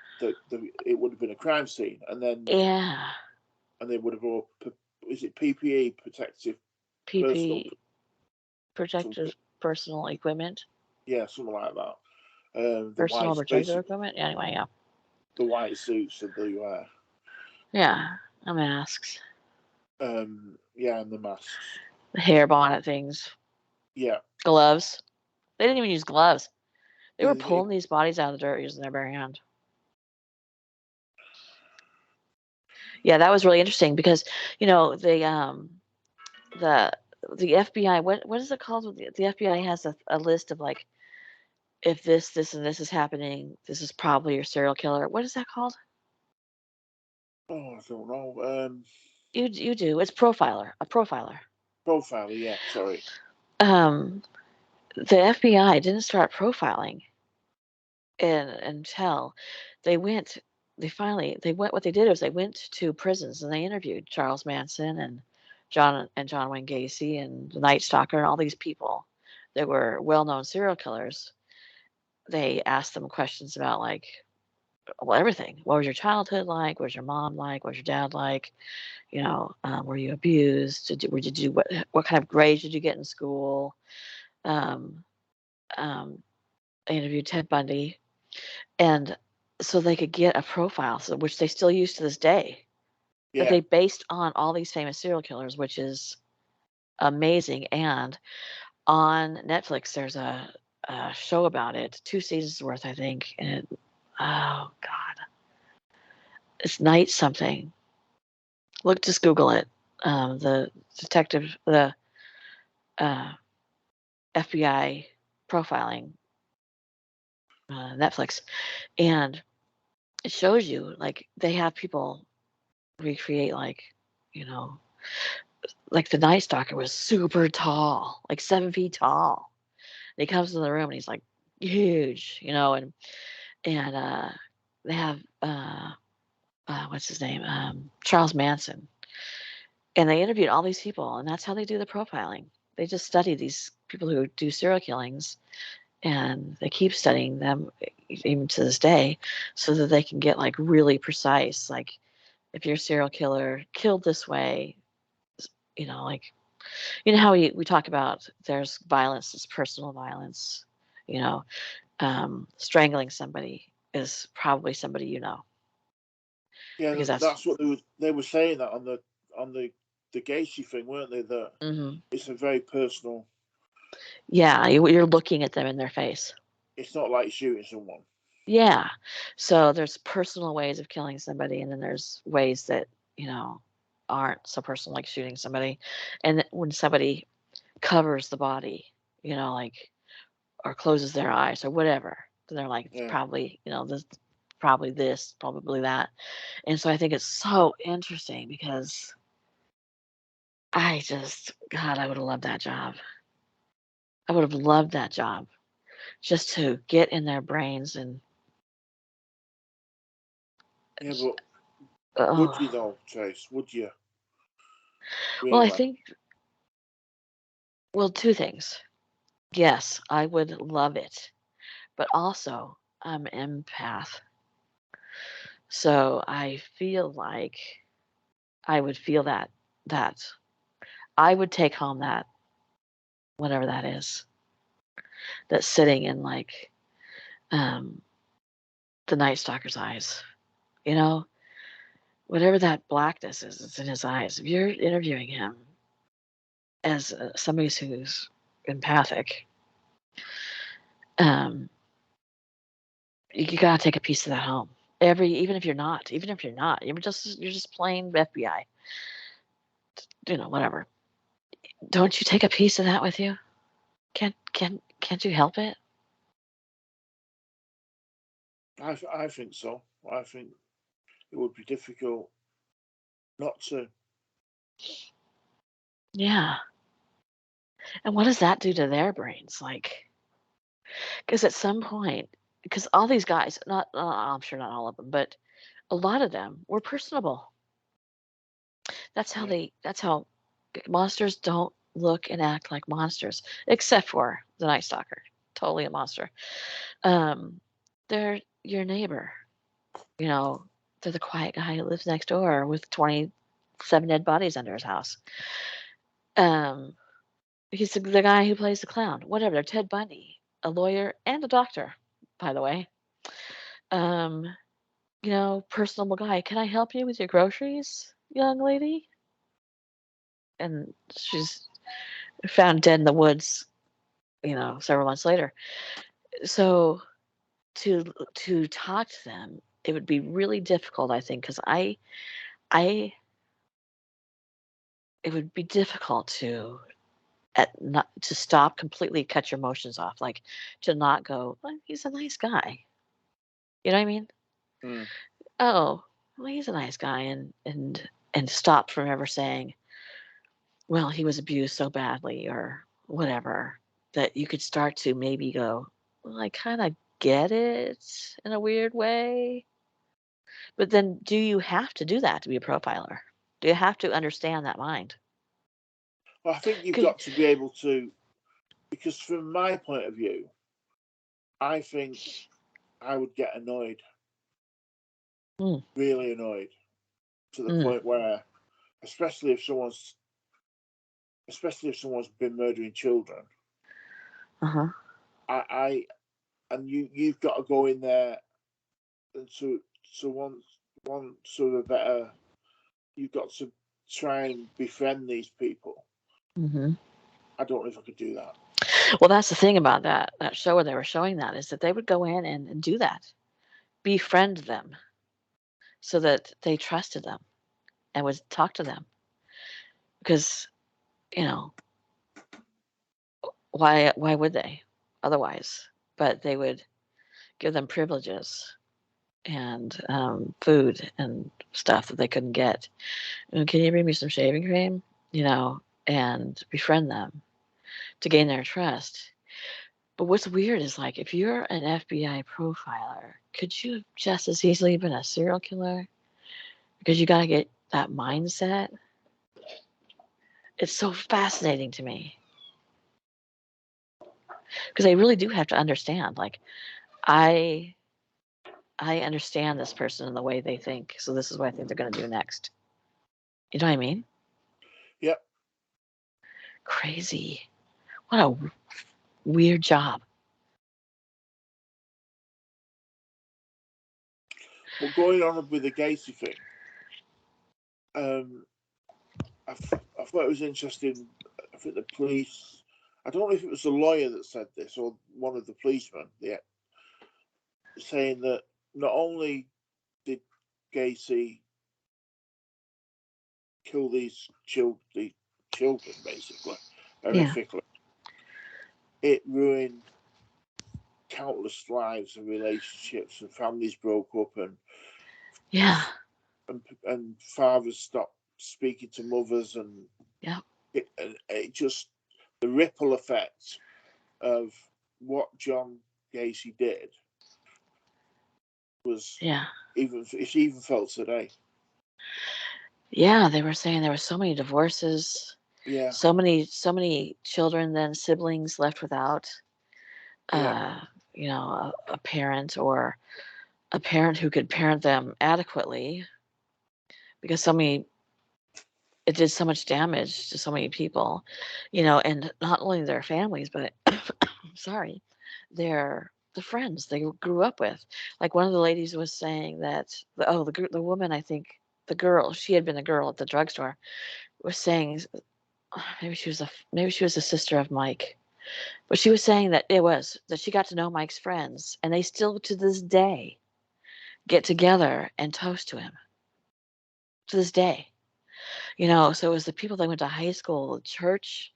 would have been a crime scene, Yeah. and they would have all, is it PPE, protective personal PP, something, protective personal equipment, yeah, something like that. The personal white, protective basically equipment. Yeah, anyway, yeah. the white suits that they wear. Yeah, masks, Yeah, and the masks. the hair bonnet things, Yeah, gloves. They didn't even use gloves. They were it, pulling these bodies out of the dirt using their bare hand. Yeah, that was really interesting because the the FBI, what is it called? The FBI has a list of like, if this and this is happening, this is probably your serial killer. What is that called? oh, I don't know. You do. It's profiler, a profiler. Profiler. Yeah, sorry. Um, the FBI didn't start profiling until they went. They went. What they did was they went to prisons and they interviewed Charles Manson and John Wayne Gacy and the Night Stalker and all these people that were well-known serial killers. They asked them questions about like, well, everything. What was your childhood like? What was your mom like? What was your dad like? Were you abused? Did you what kind of grades did you get in school? Um, um, I interviewed Ted Bundy, and so they could get a profile, so which they still use to this day. That Yeah, they based on all these famous serial killers, which is amazing. And on Netflix, there's a show about it, 2 seasons worth, I think. And oh god, it's Night something. Look, just Google it. The detective, the uh, FBI profiling Netflix, and it shows you like they have people recreate you know like the Night Stalker was super tall, like 7 feet tall. And he comes in the room and he's like huge, and they have what's his name, Charles Manson, and they interviewed all these people, and that's how they do the profiling. They just study these people who do serial killings, and they keep studying them even to this day, so that they can get like really precise, like if your serial killer killed this way, like how we talk about there's violence, it's personal violence, you know, strangling somebody is probably somebody yeah. because that's That's what they were saying that on the Gacy thing, weren't they? That mhm. it's a very personal. Yeah, you're looking at them in their face. It's not like shooting someone. Yeah. So there's personal ways of killing somebody, and then there's ways that, aren't so personal, like shooting somebody. And when somebody covers the body, like, or closes their eyes or whatever, then they're like, it's Yeah, probably, this, probably that. And so I think it's so interesting because God, I would have loved that job. I would have loved that job just to get in their brains and, yeah. But would you oh, though, Trace? Would you well, I really? think, well, two things. Yes, I would love it, but also I'm an empath. So I feel like I would feel that I would take home that whatever that is that's sitting in like um the Night Stalker's eyes. You know, whatever that blackness is that's in his eyes. If you're interviewing him as somebody who's empathic, um, you gotta take a piece of that home. Even if you're not, you're just plain FBI. Whatever. Don't you take a piece of that with you? Can't you help it? I think so. I think it would be difficult not to. Yeah. And what does that do to their brains? Like, Because at some point, because all these guys, not I'm sure not all of them, but a lot of them were personable. Yeah. That's how monsters don't look and act like monsters, except for the Night Stalker, totally a monster. Um, they're your neighbor, you know. They're the quiet guy who lives next door with 27 dead bodies under his house. Um, he's the guy who plays the clown. Whatever. They're Ted Bundy, a lawyer and a doctor, by the way. Um, personable guy. Can I help you with your groceries, young lady? And she's found dead in the woods, several months later. So to to talk to them, it would be really difficult, I think, because I it would be difficult to at not to stop completely, cut your emotions off, like to not go, well, he's a nice guy. You know what I mean? Mm. Oh, well, he's a nice guy, and stop from ever saying, well, he was abused so badly or whatever, that you could start to maybe go, well, I kind of get it in a weird way. But then do you have to do that to be a profiler? Do you have to understand that mind? Well, I think you've 'Cause got to be able to, because from my point of view, I think I would get annoyed, mm, really annoyed, to the mm, point where, especially if someone's, especially if someone's been murdering children, uh-huh. I and you've got to go in there and so one sort of better. You've got to try and befriend these people. Hmm. I don't know if I could do that. Well, that's the thing about that show where they were showing that is that they would go in and do that, befriend them so that they trusted them and would talk to them because you know why would they otherwise? But they would give them privileges and food and stuff that they couldn't get. Can you bring me some shaving cream? And befriend them to gain their trust. But what's weird is like if you're an FBI profiler, could you have just as easily been a serial killer? Because you got to get that mindset. It's so fascinating to me because they really do have to understand. Like I, I understand this person and the way they think, so this is what I think they're going to do next. You know what I mean? Yep. Crazy. What a weird job. But going on with the Gacy thing, um, I thought it was interesting. I think the police. I don't know if it was the lawyer that said this or one of the policemen. Yeah, saying that not only did Gacy kill the children basically Yeah. horrifically, it ruined countless lives and relationships, and families broke up, Yeah. and fathers stopped speaking to mothers, and Yeah. it just the ripple effect of what John Gacy did was Yeah. it's even felt today. Yeah. They were saying there were so many divorces, Yeah, so many children, then siblings left without, yeah, uh, a parent or a parent who could parent them adequately because it did so much damage to so many people, and not only their families, but sorry, the friends they grew up with. Like one of the ladies was saying that the woman, I think the girl, she had been a girl at the drugstore, was saying maybe she was a sister of Mike, but she was saying that she got to know Mike's friends and they still to this day get together and toast to him to this day. So it was the people that went to high school, church,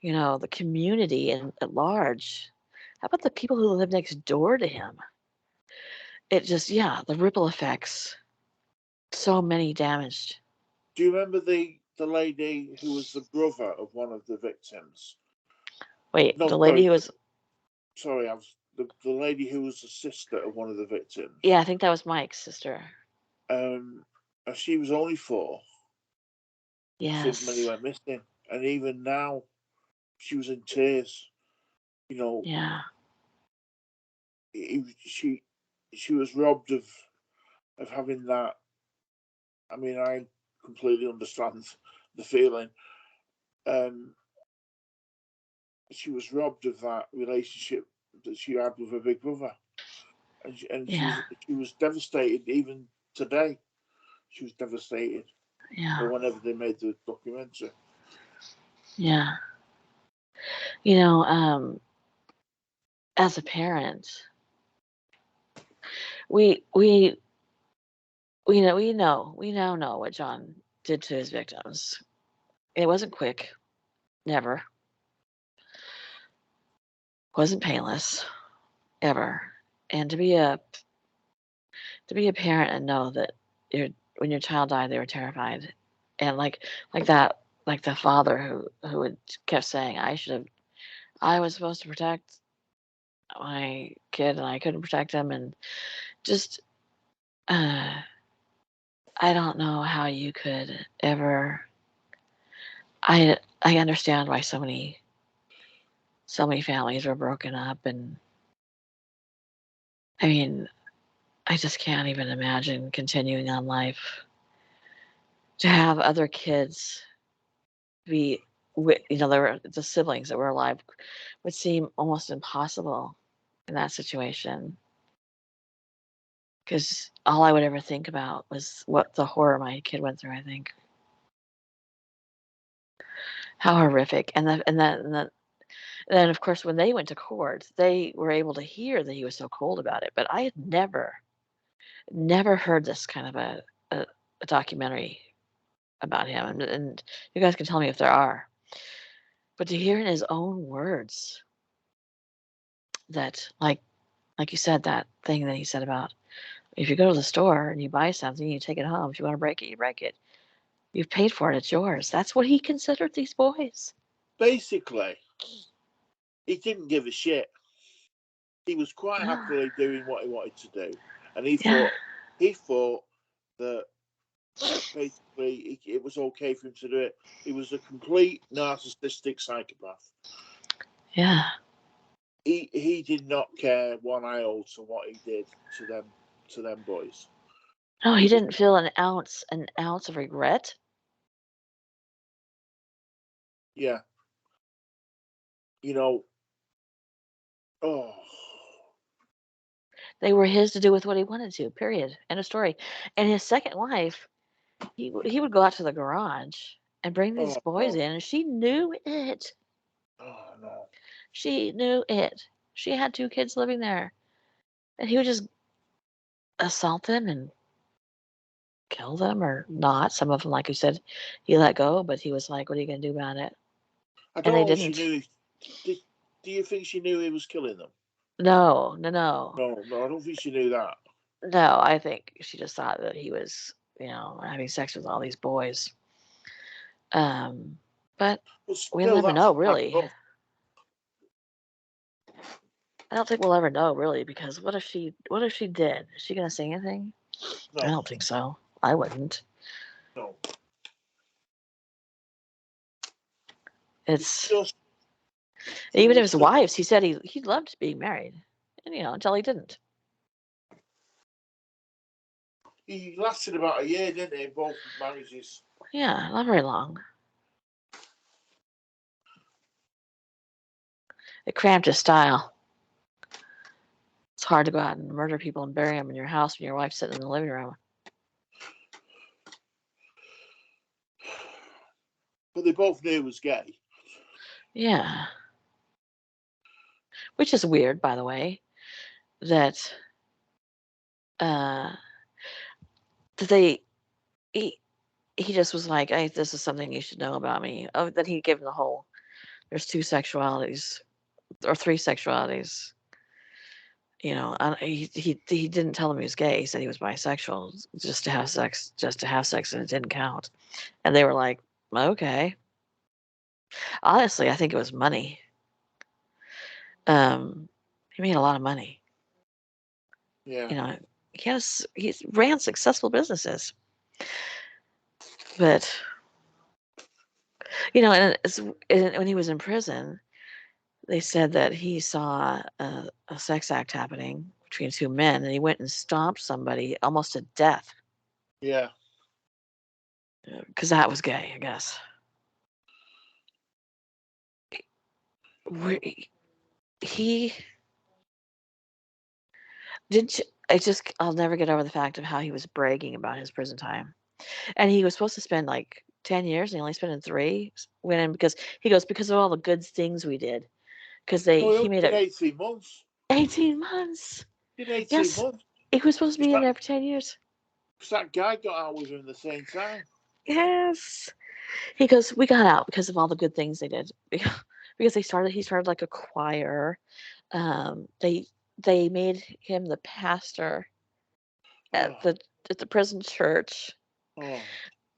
the community and at large. How about the people who live next door to him? It just, yeah, the ripple effects. So many damaged. do you remember the lady who was the brother of one of the victims? Wait, No, the lady sorry, who was sorry, I was the lady who was the sister of one of the victims. Yeah, I think that was Mike's sister. She was only 4. Yes. When he went missing, and even now, she was in tears. You know, Yeah. She was robbed of having that. I mean, I completely understand the feeling. She was robbed of that relationship that she had with her big brother, and Yeah. she was devastated. Even today, she was devastated. Yeah. Or whenever they made the documentary. Yeah. You know, as a parent, we now know what John did to his victims. It wasn't quick, never. Wasn't painless, ever. And to be a parent and know that when your child died, they were terrified, and like that, like the father who had kept saying, I was supposed to protect my kid and I couldn't protect him, and just uh, I don't know how you could ever. I understand why so many families were broken up, and I mean, I just can't even imagine continuing on life to have other kids be there were the siblings that were alive would seem almost impossible in that situation, because all I would ever think about was what the horror my kid went through. I think how horrific, and then of course when they went to court, they were able to hear that he was so cold about it. But I had never heard this kind of a documentary about him, and you guys can tell me if there are. But to hear in his own words that, like you said, that thing that he said about if you go to the store and you buy something, you take it home. If you want to break it, you break it. You've paid for it. It's yours. That's what he considered these boys. Basically, he didn't give a shit. He was quite happily doing what he wanted to do, and he Yeah. thought that basically it was okay for him to do it. He was a complete narcissistic psychopath. Yeah. He did not care one iota what he did to them boys. No, he didn't feel an ounce of regret. Yeah. Oh, They were his to do with what he wanted to. Period. End of story. And his second wife, he would go out to the garage and bring these boys in, and she knew it. Oh no. She knew it. She had 2 kids living there, and he would just assault them and kill them or not. Some of them, like you said, he let go, but he was like, "What are you gonna do about it?" I And don't they know if she didn't. knew. Do you think she knew he was killing them? No. No, I don't think she knew that. No, I think she just thought that he was, having sex with all these boys. But But we'll still, never that's know, bad really. enough. I don't think we'll ever know, really, because what if she did? Is she gonna say anything? I No, don't think so. I wouldn't. no. It's It's just even if his to, wives. He said he loved being married, and until he didn't. he lasted about a year, didn't he? Both marriages. Yeah, not very long. It cramped his style. It's hard to go out and murder people and bury them in your house when your wife's sitting in the living room. But they both knew he was gay. Yeah. Which is weird, by the way, that uh that they he just was like, "Hey, this is something you should know about me." Oh, that he gave him the whole there's 2 sexualities or 3 sexualities. He didn't tell him he was gay. He said he was bisexual, just to have sex, and it didn't count. And they were like, "Okay." Honestly, I think it was money. Um, He made a lot of money. Yeah. You know, he ran successful businesses, but you know, and when he was in prison, they said that he saw a sex act happening between two men, and he went and stomped somebody almost to death Yeah. because that was gay, I guess. He did. I'll never get over the fact of how he was bragging about his prison time, and he was supposed to spend like 10 years, and he only spent in 3. Went in because he goes because of all the good things we did. Because No, he he only made did it 18 months. 18 months. Did 18 Yes, months. he was supposed to Because be in there for 10 years. that guy got out with him at the same time. Yes. He goes, we got out because of all the good things they did. Because he started like a choir. They made him the pastor Oh, at the prison church. oh,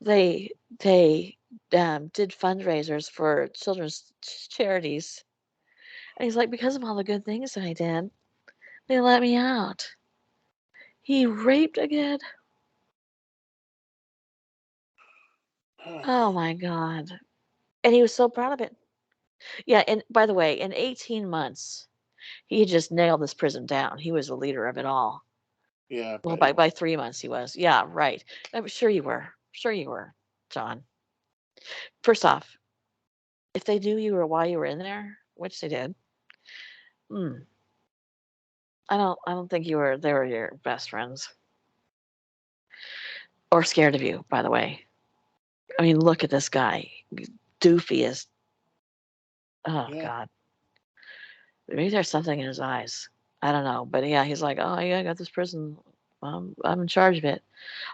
They did fundraisers for children's charities. And he's like, because of all the good things that I did, they let me out. He raped again. Oh my God. And he was so proud of it. Yeah, and by the way, in 18 months, he just nailed this prison down. He was the leader of it all. yeah, I Well, bet he by was. 3 months he was. Yeah, right. I'm sure you were. Sure you were, John. First off, if they knew you were why you were in there, which they did, hmm, I don't think they were your best friends or scared of you. By the way, I mean look at this guy, doofy as oh Yeah. God. Maybe there's something in his eyes. I don't know, but yeah, he's like, oh yeah, I got this prison. I'm in charge of it.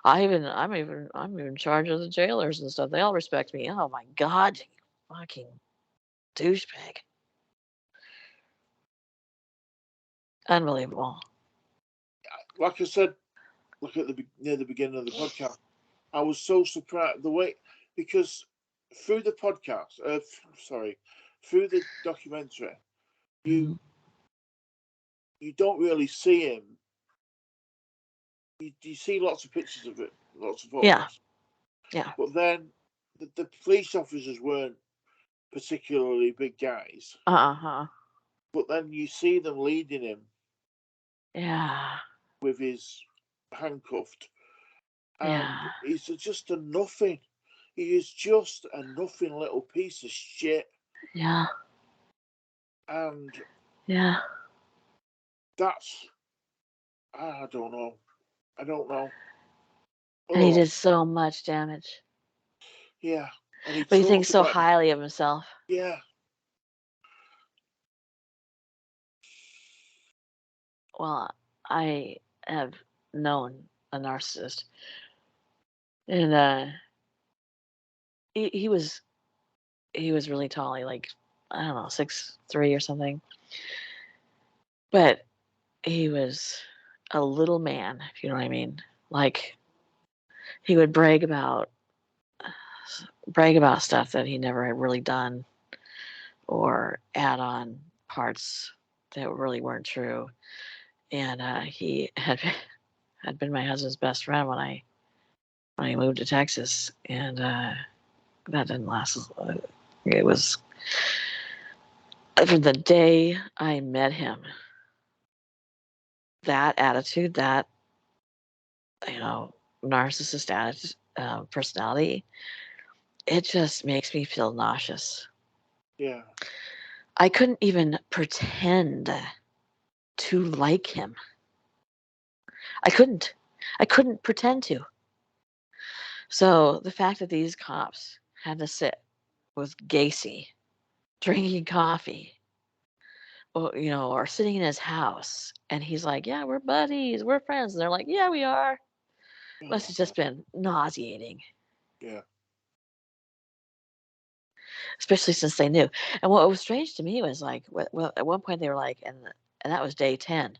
I'm even in charge of the jailers and stuff. They all respect me. Oh my God, you fucking douchebag. Unbelievable. Like I said, look at near the beginning of the podcast. I was so surprised the way because through the podcast, sorry, through the documentary, you Mhm. you don't really see him. You see lots of pictures of it, lots of Yeah, photos, yeah. but then the police officers weren't particularly big guys. Uh-huh. But then you see them leading him Yeah, with his handcuffed, and yeah, he's just a nothing. He is just a nothing little piece of shit, yeah, and yeah. that's I don't know. I don't know. And he Oh did so much damage. yeah, and he But he thinks talked so about highly of himself. yeah, Well, I have known a narcissist, and he was really tall. He like I don't know 6'3" or something, but he was a little man, if you know what I mean. Like he would brag about stuff that he never had really done, or add on parts that really weren't true. And he had been my husband's best friend when I moved to Texas, and that didn't last. It was from the day I met him. That attitude, that you know, narcissist attitude, personality, it just makes me feel nauseous. yeah, I couldn't even pretend to like him. I couldn't. I couldn't pretend to. So the fact that these cops had to sit with Gacy drinking coffee, or sitting in his house, and he's like, "Yeah, we're buddies, we're friends," and they're like, "Yeah, we are," must oh have just god, been nauseating, yeah, especially since they knew. And what was strange to me was like, well, at one point they were like, and that was day 10,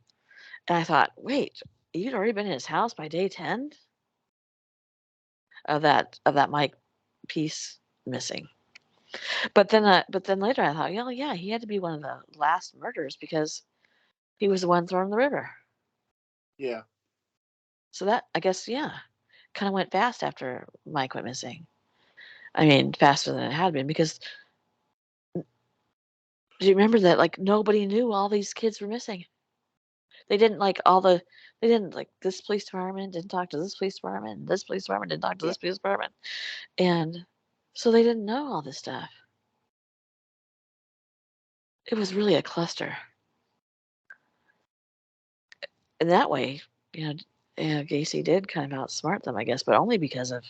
and I thought, wait, you'd already been in his house by day 10 of that Mike piece missing. But then later I thought, yeah, he had to be one of the last murders because He was the one thrown in the river. Yeah. So that, I guess, yeah, kind of went fast after Mike went missing. I mean, faster than it had been because do you remember that like nobody knew all these kids were missing? They didn't like they didn't like this police department didn't talk to this police department, and this police department didn't talk to Yeah. this police department. And so they didn't know all this stuff. It was really a cluster. And that way, you know, Gacy did kind of outsmart them, I guess, but only because of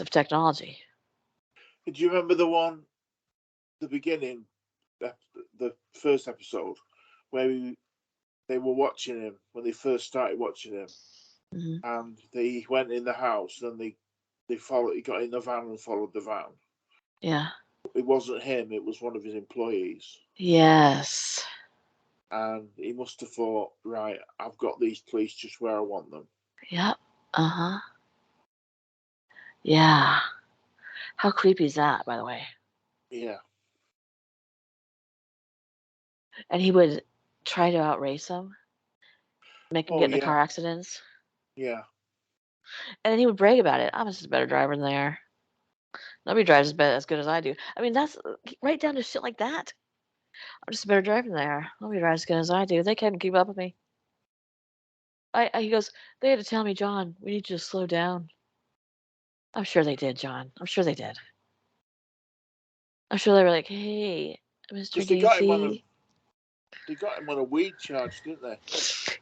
technology. Do you remember the beginning, the first episode, where they were watching him when they first started watching him, and they went in the house, and they followed. He got in the van and followed the van. Yeah. It wasn't him; it was one of his employees. Yes. And he must have thought, right, I've got these police just where I want them. Yep. Uh-huh. Yeah. How creepy is that, by the way? Yeah. And he would try to outrace them, make them Oh get into yeah. car accidents. Yeah. And then he would brag about it. I'm just a better driver than they are. Nobody drives as good as I do. I mean, that's right down to shit like that. I'm just a better driver than they are. Nobody drives as good as I do. They couldn't keep up with me. He goes, they had to tell me, John, we need you to slow down. I'm sure they did, John. I'm sure they did. I'm sure they were like, hey, Mr. Because they got him on a Gacy. weed charge, didn't they?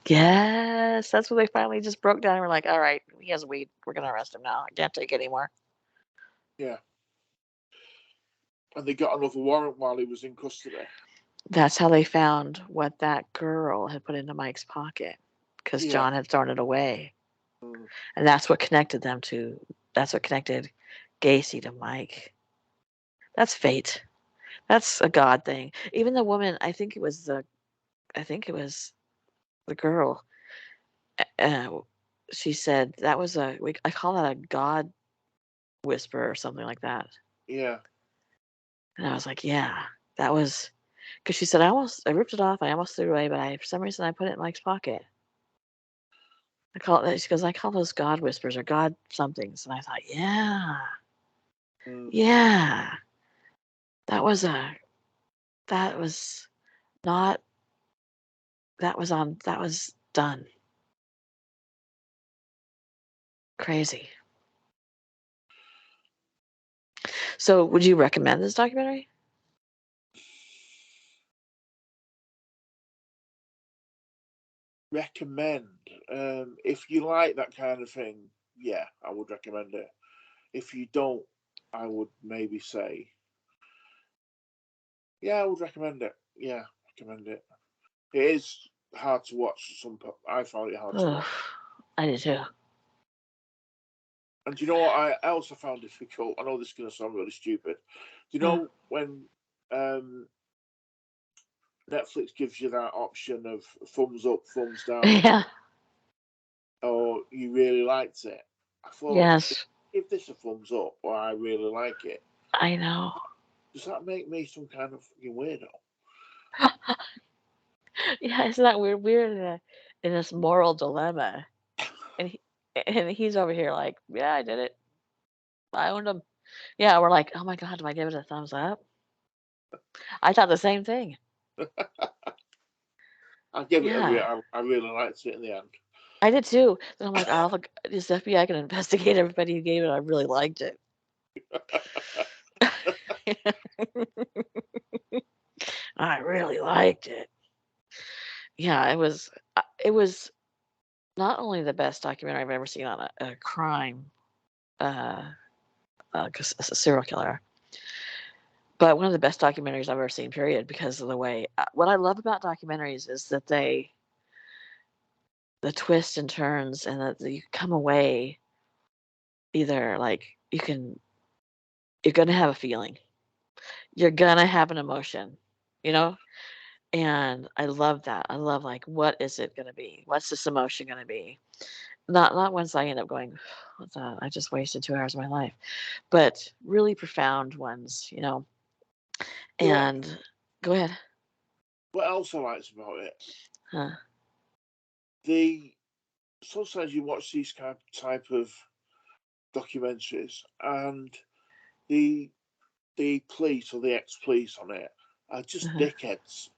Yes, that's when they finally just broke down and were like, all right, he has weed. We're going to arrest him now. I can't take it anymore. Yeah. And they got another warrant while he was in custody. That's how they found what that girl had put into Mike's pocket because Yeah. John had thrown it away. Mm. And that's what connected Gacy to Mike. That's fate. That's a God thing. Even the woman, I think it was the girl. Uh, she said that was I call that a God whisper or something like that. Yeah. And I was like, yeah, that was because she said I ripped it off. I almost threw it away, but for some reason I put it in Mike's pocket. She goes, I call those God whispers or God somethings. And I thought, yeah, Mm. yeah, that was that was not, that was done. Crazy. So would you recommend this documentary? Recommend. If you like that kind of thing, yeah, I would recommend it. If you don't, I would maybe say, yeah, I would recommend it. Yeah, recommend it. It is hard to watch. I found it hard to Ugh, watch. I did too. And do you know what I also found difficult? I know this is going to sound really stupid. Do you know when Netflix gives you that option of thumbs up, thumbs down, Yeah. or you really liked it? I thought, Yes. if this a thumbs up or I really like it, I know. does that make me some kind of fucking weirdo? Yeah, isn't that weird? We're in this moral dilemma, and he's over here like, yeah, I did it. I owned him. Yeah, we're like, oh my god, do I give it a thumbs up? I thought the same thing. I give it Yeah, I really liked it in the end. I did too. Then I'm like, oh, look, this FBI can investigate everybody who gave it. I really liked it. I really liked it. Yeah, it was not only the best documentary I've ever seen on a crime, uh, a serial killer, but one of the best documentaries I've ever seen. Period. Because of the way, what I love about documentaries is that the twists and turns, and that you come away either like you're gonna have a feeling, you're gonna have an emotion, you know. And I love that. I love like, what is it gonna be? What's this emotion gonna be? Not once I end up going, what's that? I just wasted 2 hours of my life, but really profound ones, you know. Yeah, And go ahead. what else I liked about it? Huh. Sometimes you watch these type of documentaries, and the police or the ex-police on it are just Uh-huh. dickheads.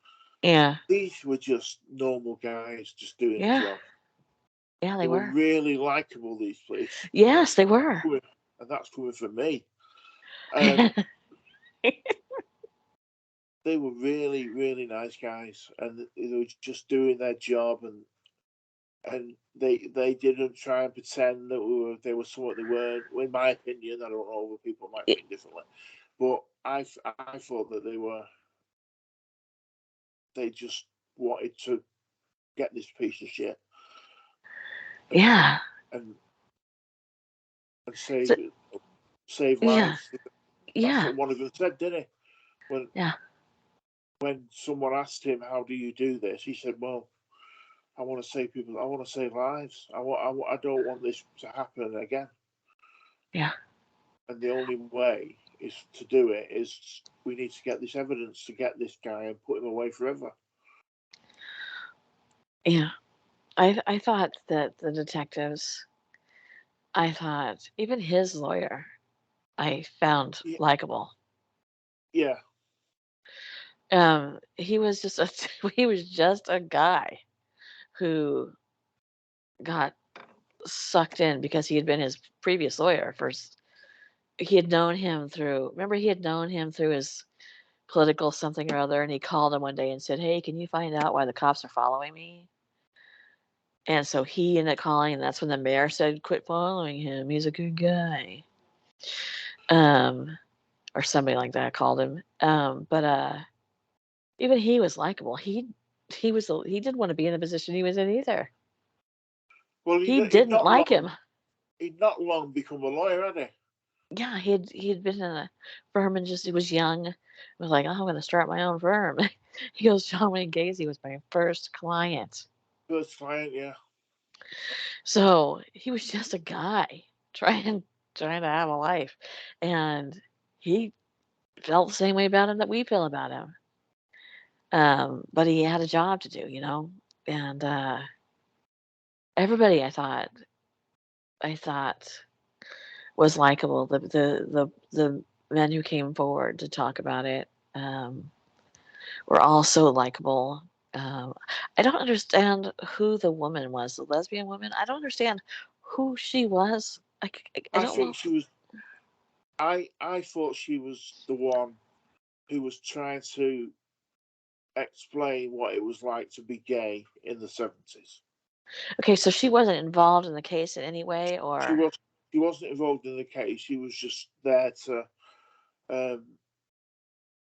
Yeah. These were just normal guys just doing a Yeah. job. Yeah, They they were were. really likable, these police. Yes, they were. And that's coming from me. And they were really, really nice guys, and they were just doing their job, and they didn't try and pretend that they were somewhat they weren't. In my opinion, I don't know, other people might think differently, but I thought that they just wanted to get this piece of shit and Yeah. and, and So, save yeah. lives. That's Yeah. what one of them said, didn't he? When Yeah. when someone asked him, "How do you do this?" he said, "Well, I want to save people. I want to save lives. I don't want this to happen again. Yeah. And the only way is to do it is we need to get this evidence to get this guy and put him away forever." Yeah. I thought that the detectives, I thought even his lawyer, I found Yeah, likable. yeah. He was just a he was just a guy who got sucked in because he had been his previous lawyer for he had known him through, remember, he had known him through his political something or other, and he called him one day and said, "Hey, can you find out why the cops are following me?" And so he ended up calling, and that's when the mayor said, "Quit following him. He's a good guy." Um, or somebody like that called him. But even he was likable. He didn't want to be in the position he was in either. Well, He didn't like him. he'd not long become a lawyer, had he? Yeah, he had been in a firm and just he was young. Was like, "Oh, I'm gonna start my own firm." He goes, "John Wayne Gacy was my first client." First client, yeah. So he was just a guy trying to have a life, and he felt the same way about him that we feel about him. But he had a job to do, and everybody I thought was likable. The men who came forward to talk about it were also likable. Um, I don't understand who the woman was, the lesbian woman. I don't understand who she was. I I don't know. think she was. I thought she was the one who was trying to explain what it was like to be gay in the 70s. Okay, so she wasn't involved in the case in any way, She or was. She wasn't involved in the case. She was just there um,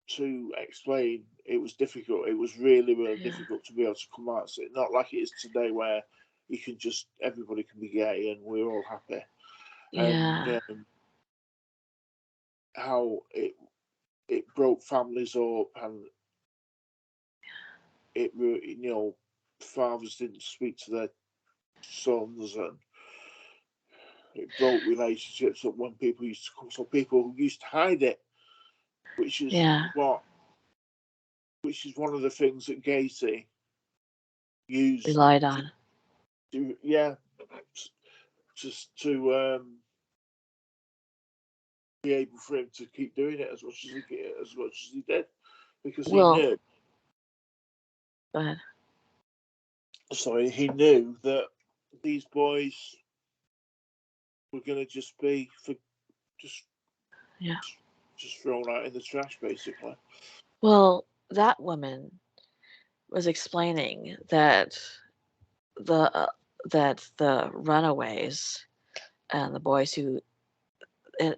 to explain. It was difficult. It was really, really yeah, difficult to be able to come out. So not like it is today, where you can just everybody can be gay and we're all happy. And yeah, how it broke families up, and fathers didn't speak to their sons, and it broke relationships up when people used to come. So people who used to hide it, which is yeah, what which is one of the things that Gacy used relied to, on. yeah, just to be able for him to keep doing it as much as he did, because he Well, knew. go ahead. Sorry, he knew that these boys were going to just be for just Yeah. just thrown out in the trash, basically. Well, that woman was explaining the uh, that the runaways and the boys who eh,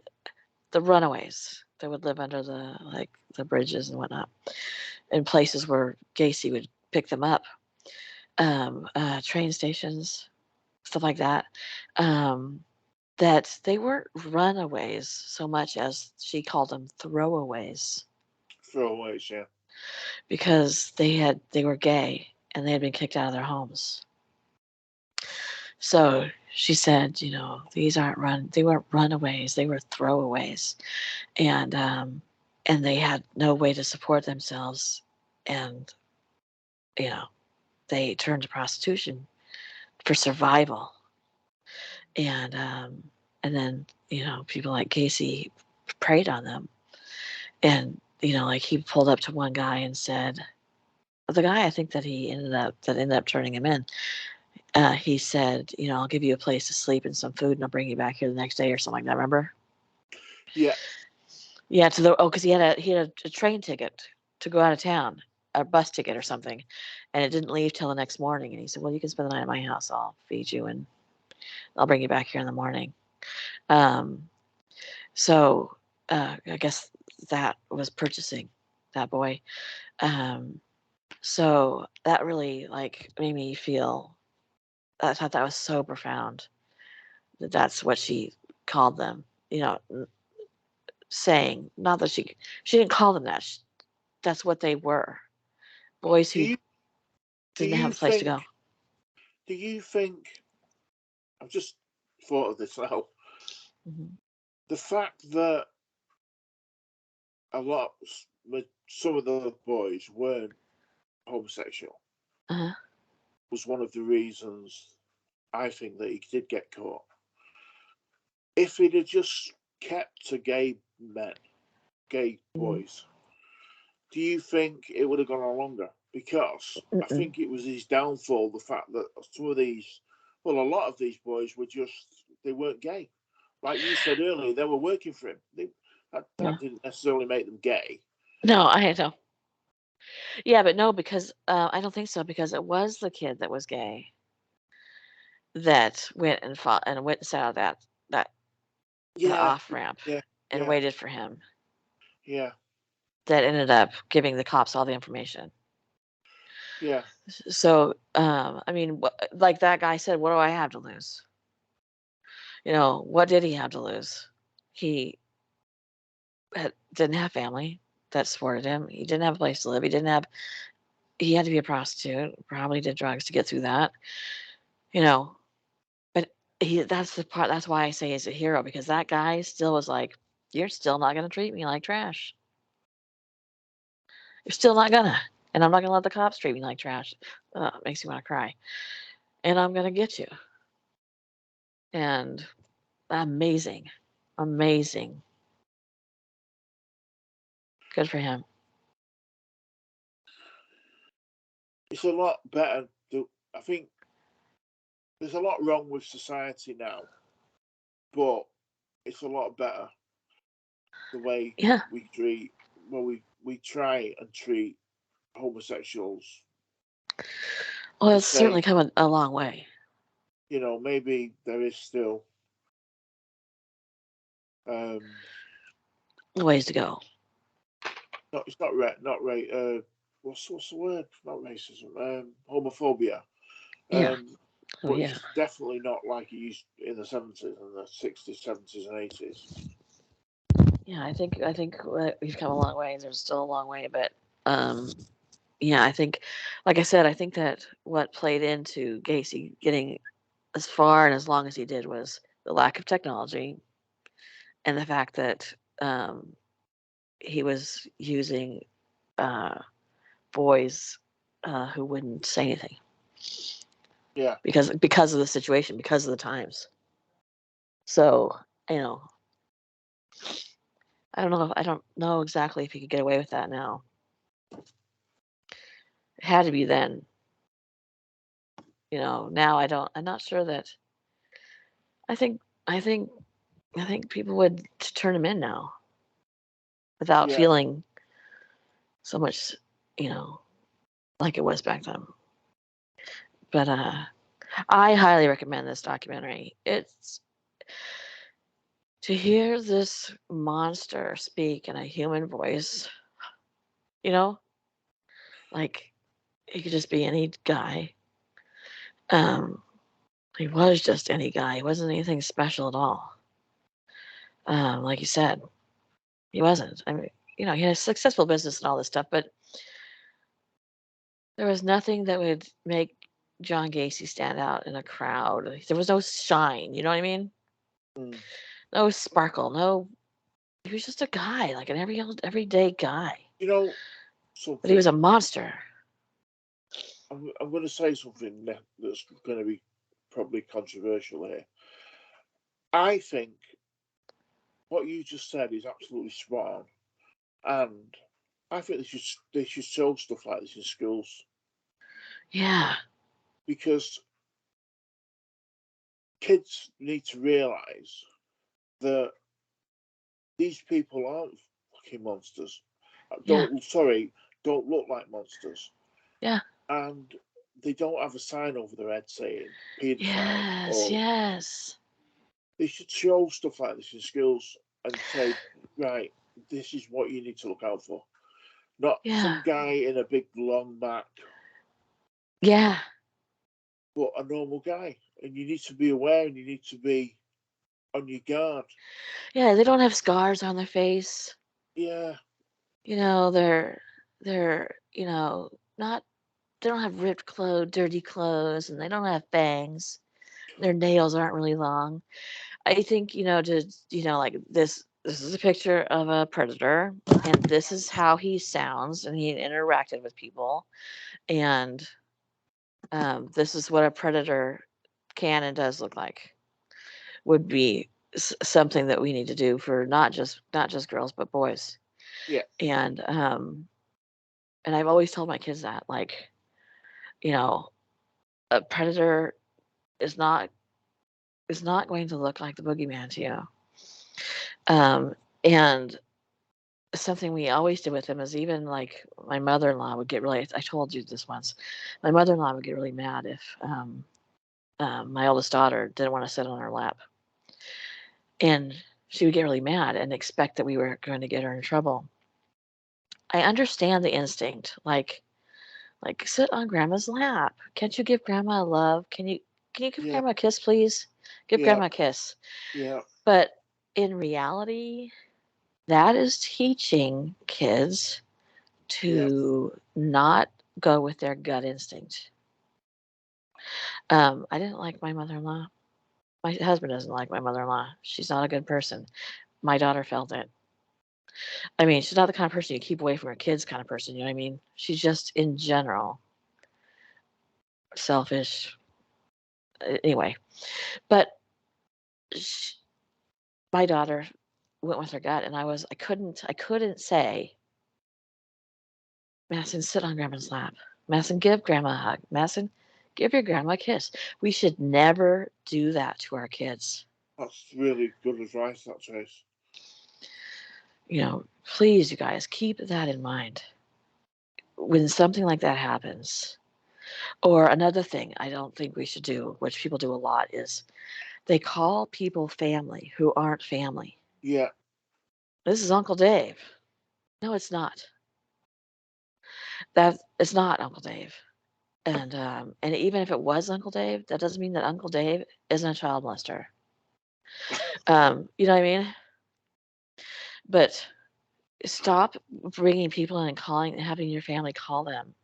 the runaways that would live under the bridges and whatnot in places where Gacy would pick them up, train stations, stuff like that. Um, that they weren't runaways so much as she called them throwaways Throwaways, yeah. because they were gay and they had been kicked out of their homes. So she said, they weren't runaways, they were throwaways, and they had no way to support themselves, and you know, they turned to prostitution for survival. And then, people like Gacy preyed on them. And, like he pulled up to one guy and said, the guy I think that ended up turning him in, he said, I'll give you a place to sleep and some food and I'll bring you back here the next day or something like that. Remember? Yeah. Yeah, because he had a train ticket to go out of town, a bus ticket or something, and it didn't leave till the next morning. And he said, "Well, you can spend the night at my house. I'll feed you and I'll bring you back here in the morning." Um, so I guess that was purchasing that boy. Um, so that really made me feel. I thought that was so profound that that's what she called them. Saying not that she didn't call them that. That's what they were. Boys Do who you do didn't have you a place to go. think do you think I've just thought of this now. Mhm. The fact that a lot some of the boys weren't homosexual Uh-huh. was one of the reasons I think that he did get caught. If he'd have just kept to gay men, gay Mhm. boys, do you think it would have gone on longer? Because I Mm-mm. think it was his downfall, the fact that some of these, well, a lot of these boys were just, they weren't gay. Like you said earlier, they were working for him. Yeah. That didn't necessarily make them gay. No, I know. Yeah, but no, because I don't think so. Because it was the kid that was gay that went and fought and went and sat out that Yeah, off ramp yeah, and yeah, waited for him. yeah, That ended up giving the cops all the information. yeah, So, I mean, like that guy said, what do I have to lose? What did he have to lose? He didn't have family that supported him. He didn't have a place to live. He had to be a prostitute, probably did drugs to get through that, you know. But that's the part, that's why I say he's a hero, because that guy still was like, you're still not going to treat me like trash. You're still not gonna. And I'm not going to let the cops treat me like trash. It makes me want to cry. And I'm going to get you. And amazing. Amazing. Good for him. it's a lot better. I think there's a lot wrong with society now, but it's a lot better the way Yeah. we treat, well, we try and treat homosexuals Well, the it's certainly same. come a long way. Maybe there is still um Ways to go. not it's not not right what's the word, not racism, homophobia, Yeah. um Oh, but yeah. it's definitely not like it used in the 70s and the 60s, 70s and 80s. Yeah, I think we've come a long way. There's still a long way, but um, yeah, I think, like I said, I think that what played into Gacy getting as far and as long as he did was the lack of technology and the fact that he was using uh, boys who wouldn't say anything Yeah, because of the situation, because of the times. So you know, I don't know exactly if he could get away with that now. It had to be then. Now I'm not sure that. I think I think I think people would turn him in now without yeah. feeling so much, you know, like it was back then. But I highly recommend this documentary. It's to hear this monster speak in a human voice, you know, like he could just be any guy. Um, he was just any guy. He wasn't anything special at all. Like you said, he wasn't. I mean, he had a successful business and all this stuff, but there was nothing that would make John Gacy stand out in a crowd. There was no shine, you know what I mean? Mm. No sparkle, no. He was just a guy, like an everyday guy. You know But he was something, a monster. I'm going to say something that's going to be probably controversial here. I think what you just said is absolutely spot on, and I think they should show stuff like this in schools Yeah. because kids need to realise that these people aren't fucking monsters. Yeah. Don't look like monsters, Yeah. and they don't have a sign over their head saying paedophile, Yes. or Yes. they should show stuff like this in schools and say, right, this is what you need to look out for. Not Yeah. some guy in a big long back, Yeah. but a normal guy. And you need to be aware and you need to be on your guard. Yeah. They don't have scars on their face. Yeah, They're not. They don't have ripped clothes, dirty clothes, and they don't have fangs. Their nails aren't really long. I think, like this is a picture of a predator, and this is how he sounds, and he interacted with people, and this is what a predator can and does look like. Would be something that we need to do for not just girls but boys, yeah, and I've always told my kids that, like, you know, a predator is not going to look like the boogeyman to you. And something we always did with him is, even like my mother-in-law would get really, I told you this once, my mother-in-law would get really mad if my oldest daughter didn't want to sit on her lap. And she would get really mad and expect that we were going to get her in trouble. I understand the instinct, like sit on grandma's lap. Can't you give grandma a love? Can you give yeah, grandma a kiss, please? Give yeah, grandma a kiss. yeah, But in reality, that is teaching kids yeah. to not go with their gut instinct. I didn't like my mother-in-law. My husband doesn't like my mother-in-law. She's not a good person. My daughter felt it. I mean, she's not the kind of person you keep away from her kids kind of person, you know what I mean? She's just, in general, selfish. Anyway, but sh my daughter went with her gut, and I couldn't say, "Madison, sit on grandma's lap. Madison, give grandma a hug. Madison, give your grandma a kiss." We should never do that to our kids. That's really good advice, that Chase. Please, you guys, keep that in mind when something like that happens. Or another thing I don't think we should do, which people do a lot, is they call people family who aren't family. Yeah, This is Uncle Dave. No, it's not. That it's not Uncle Dave. And even if it was Uncle Dave, that doesn't mean that Uncle Dave isn't a child molester. You know what I mean? But stop bringing people in and having your family call them,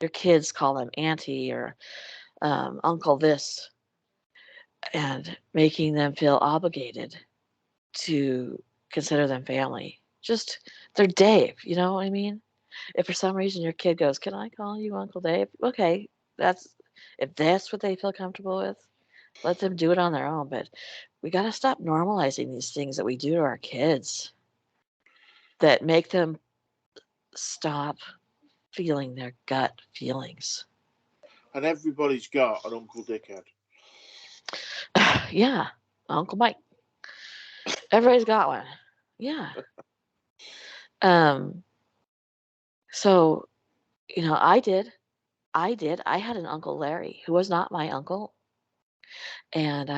your kids call them auntie or uncle this, and making them feel obligated to consider them family. Just, they're Dave, you know what I mean? If for some reason your kid goes, "Can I call you Uncle Dave?" Okay, that's if that's what they feel comfortable with, let them do it on their own. But we got to stop normalizing these things that we do to our kids that make them stop feeling their gut feelings. and everybody's got an Uncle Dickhead. Yeah, Uncle Mike. Everybody's got one. Yeah. Um. So I did. I did. I had an Uncle Larry who was not my uncle, and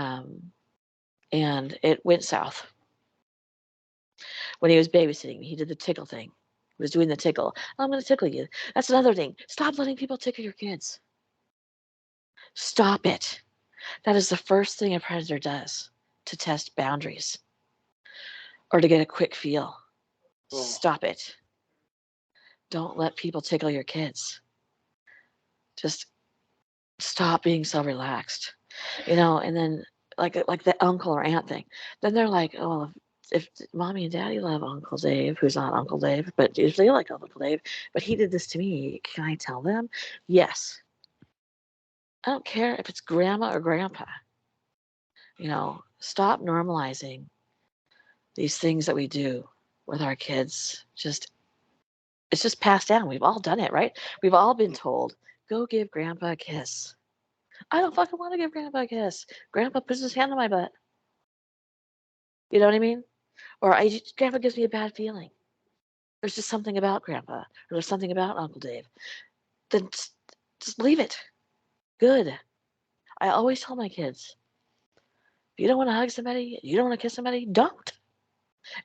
it went south when he was babysitting me. He did the tickle thing. He was doing the tickle. I'm going to tickle you. That's another thing. Stop letting people tickle your kids. Stop it. That is the first thing a predator does to test boundaries or to get a quick feel. Oh, Stop it. Don't let people tickle your kids. Just stop being so relaxed. And then like the uncle or aunt thing. Then they're like, "Oh, if mommy and daddy love Uncle Dave, who's not Uncle Dave, but if they like Uncle Dave, but he did this to me, can I tell them?" Yes. I don't care if it's grandma or grandpa. Stop normalizing these things that we do with our kids. It's just passed down. We've all done it, right? We've all been told, go give grandpa a kiss. I don't fucking want to give grandpa a kiss. Grandpa puts his hand on my butt. You know what I mean? Or grandpa gives me a bad feeling. There's just something about grandpa, or there's something about Uncle Dave. Then just leave it. Good. I always tell my kids, if you don't want to hug somebody, you don't want to kiss somebody, don't.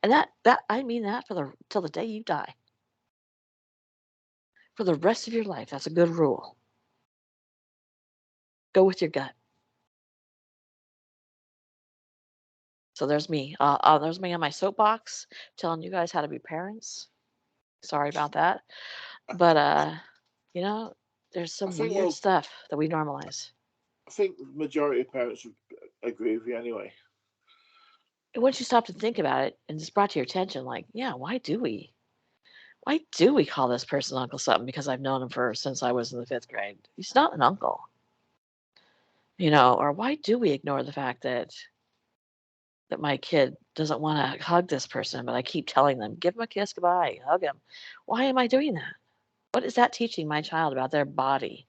And that I mean that till the day you die. For the rest of your life, that's a good rule. Go with your gut. So there's me. There's me on my soapbox telling you guys how to be parents. Sorry about that. But you know, there's I some think weird stuff that we normalize. I think the majority of parents would agree with you anyway. And once you stop to think about it and it's brought to your attention, like, yeah, why do we? Why do we call this person Uncle something? Because I've known him since I was in the 5th grade. He's not an uncle. Or why do we ignore the fact that my kid doesn't want to hug this person, but I keep telling them, give him a kiss goodbye, hug him. Why am I doing that? What is that teaching my child about their body?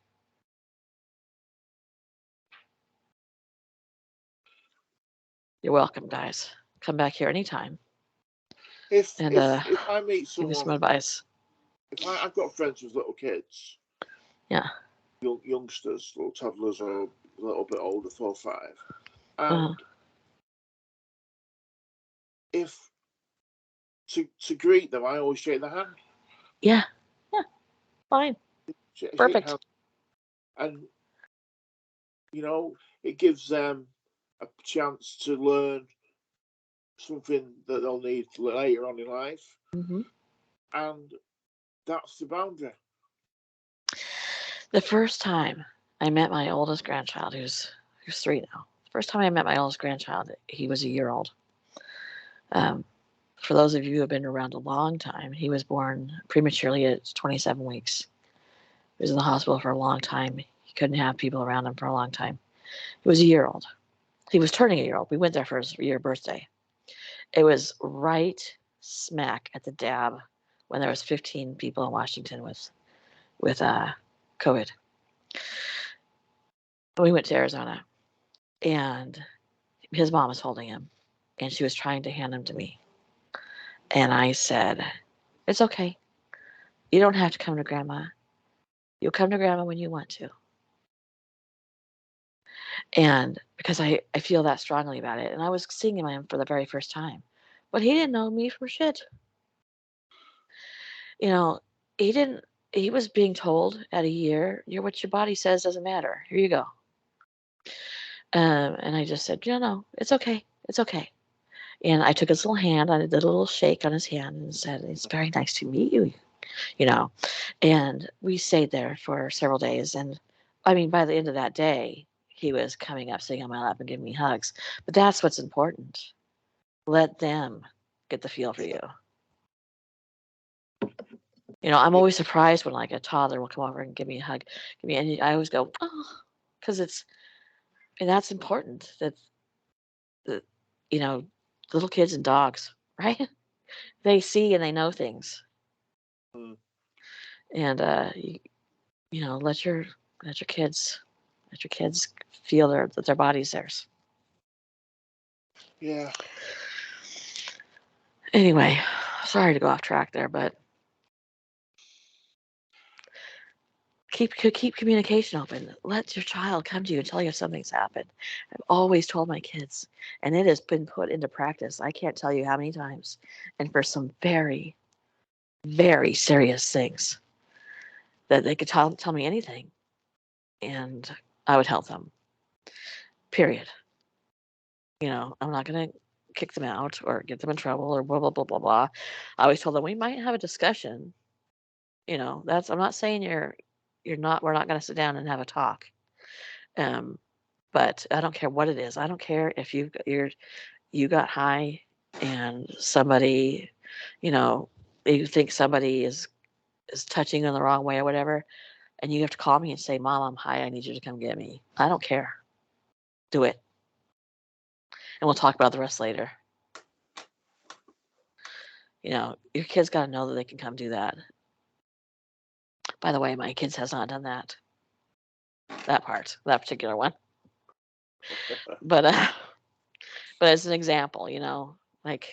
You're welcome, guys. Come back here anytime If and if I meet give me some someone, advice. if I've got friends with little kids, Yeah. youngsters, little toddlers, or a little bit older, 4 or 5, Uh, and if to greet them, I always shake their hand. yeah. Yeah. Fine. Shake Perfect. hand, and it gives them a chance to learn something that they'll need later on in life, Mm-hmm. and that's the boundary. The first time I met my oldest grandchild, who's 3 now. The first time I met my oldest grandchild, he was a year old. Um, for those of you who have been around a long time, he was born prematurely at 27 weeks. He was in the hospital for a long time. He couldn't have people around him for a long time. He was a year old. He was turning a year old. We went there for his year birthday. It was right smack at the dab when there was 15 people in Washington with COVID. We went to Arizona, and his mom was holding him, and she was trying to hand him to me. And I said, "It's okay. You don't have to come to grandma. You'll come to grandma when you want to." And because I feel that strongly about it. And I was seeing him for the very first time. But he didn't know me from shit. You know, he didn't, he was being told at a year, you're what your body says doesn't matter. Here you go. And I just said, no, it's okay. It's okay. And I took his little hand, I did a little shake on his hand and said, it's very nice to meet you, you know. And we stayed there for several days. And I mean, by the end of that day, he was coming up, sitting on my lap and giving me hugs. But that's what's important. Let them get the feel for you. I'm Yeah, always surprised when like a toddler will come over and give me a hug. And I always go, oh, because and that's important. That, you know, little kids and dogs, right? They see and they know things. mm, And, let your kids, feel that their body's theirs. yeah, Anyway, sorry to go off track there, but keep communication open. Let your child come to you and tell you if something's happened. I've always told my kids, and it has been put into practice. I can't tell you how many times, and for some very, very serious things that they could tell me anything, and I would help them. Period. I'm not gonna kick them out or get them in trouble or blah blah blah blah blah. I always told them we might have a discussion. I'm not saying you're not. We're not gonna sit down and have a talk. Um, but I don't care what it is. I don't care if you got high and somebody, you know, you think somebody is touching you in the wrong way or whatever. and you have to call me and say, Mom, I'm high. I need you to come get me. I don't care. Do it. And we'll talk about the rest later. You know, your kids got to know that they can come do that. By the way, my kids has not done that. That part, that particular one. But as an example, you know, like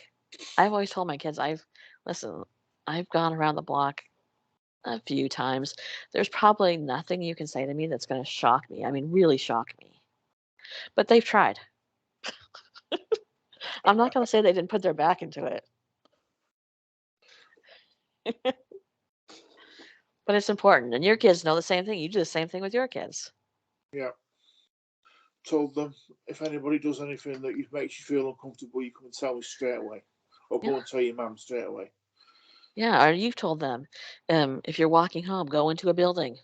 I've always told my kids, listen, I've gone around the block a few times. There's probably nothing you can say to me that's going to shock me. I mean, really shock me. But they've tried. I'm not going to say they didn't put their back into it. But it's important. And your kids know the same thing. You do the same thing with your kids. Yeah. Told them, if anybody does anything that makes you feel uncomfortable, you come and tell me straight away. Or go and tell your mum straight away. Yeah, or you've told them, if you're walking home, go into a building.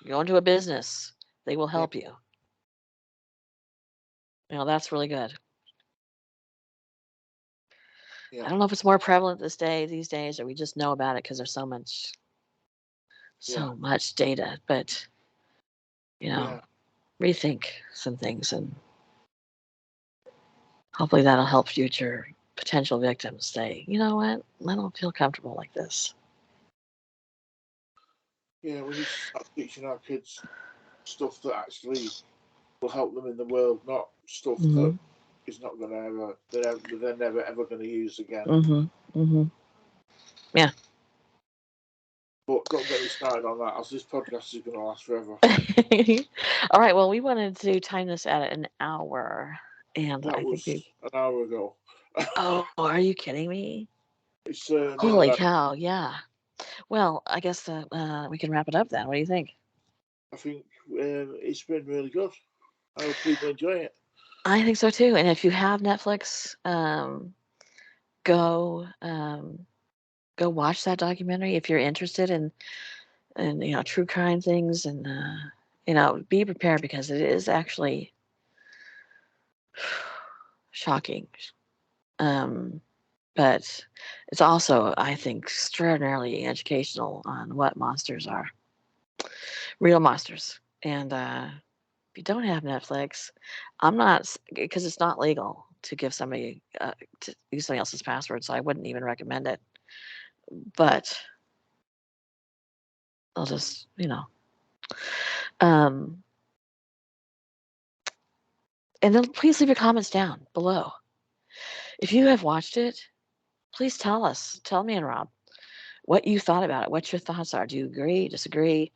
Go into a business. They will help you. You know, that's really good. Yeah. I don't know if it's more prevalent these days, or we just know about it because there's so much data. But you know, rethink some things, and hopefully that'll help future potential victims say, you know what, I don't feel comfortable like this. Yeah, we need to start teaching our kids stuff that actually will help them in the world, not stuff that is not going to they're never ever going to use again. Yeah. But don't get me started on that, as this podcast is going to last forever. All right. Well, we wanted to time this at an hour, and that I was think an hour ago. Oh, are you kidding me? It's Holy cow! Yeah. Well, I guess we can wrap it up then. What do you think? I think it's been really good. I hope people enjoy it. I think so too. And if you have Netflix, go watch that documentary if you're interested in you know, true crime things, and you know, be prepared because it is actually shocking. But it's also, I think, extraordinarily educational on what monsters are, real monsters. And if you don't have Netflix, I'm not, because it's not legal to give somebody to use somebody else's password, so I wouldn't even recommend it. But I'll just, you know, and then please leave your comments down below. If you have watched it, please tell us. Tell me and Rob what you thought about it. What your thoughts are. Do you agree? Disagree?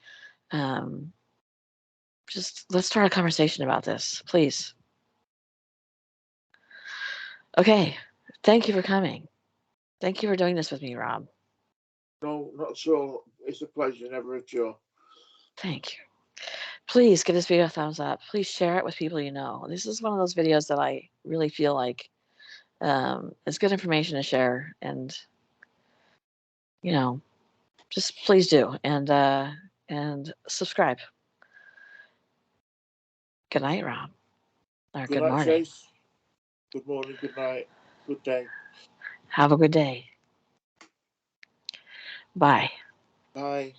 Just let's start a conversation about this, please. Okay. Thank you for coming. Thank you for doing this with me, Rob. No, not so. It's a pleasure, never a chore. Thank you. Please give this video a thumbs up. Please share it with people you know. This is one of those videos that I really feel like it's good information to share, and you know, just please do, and subscribe. Good night, Rob. Or Good good night, morning. Chase. Good morning, good night, good day. Have a good day. Bye. Bye.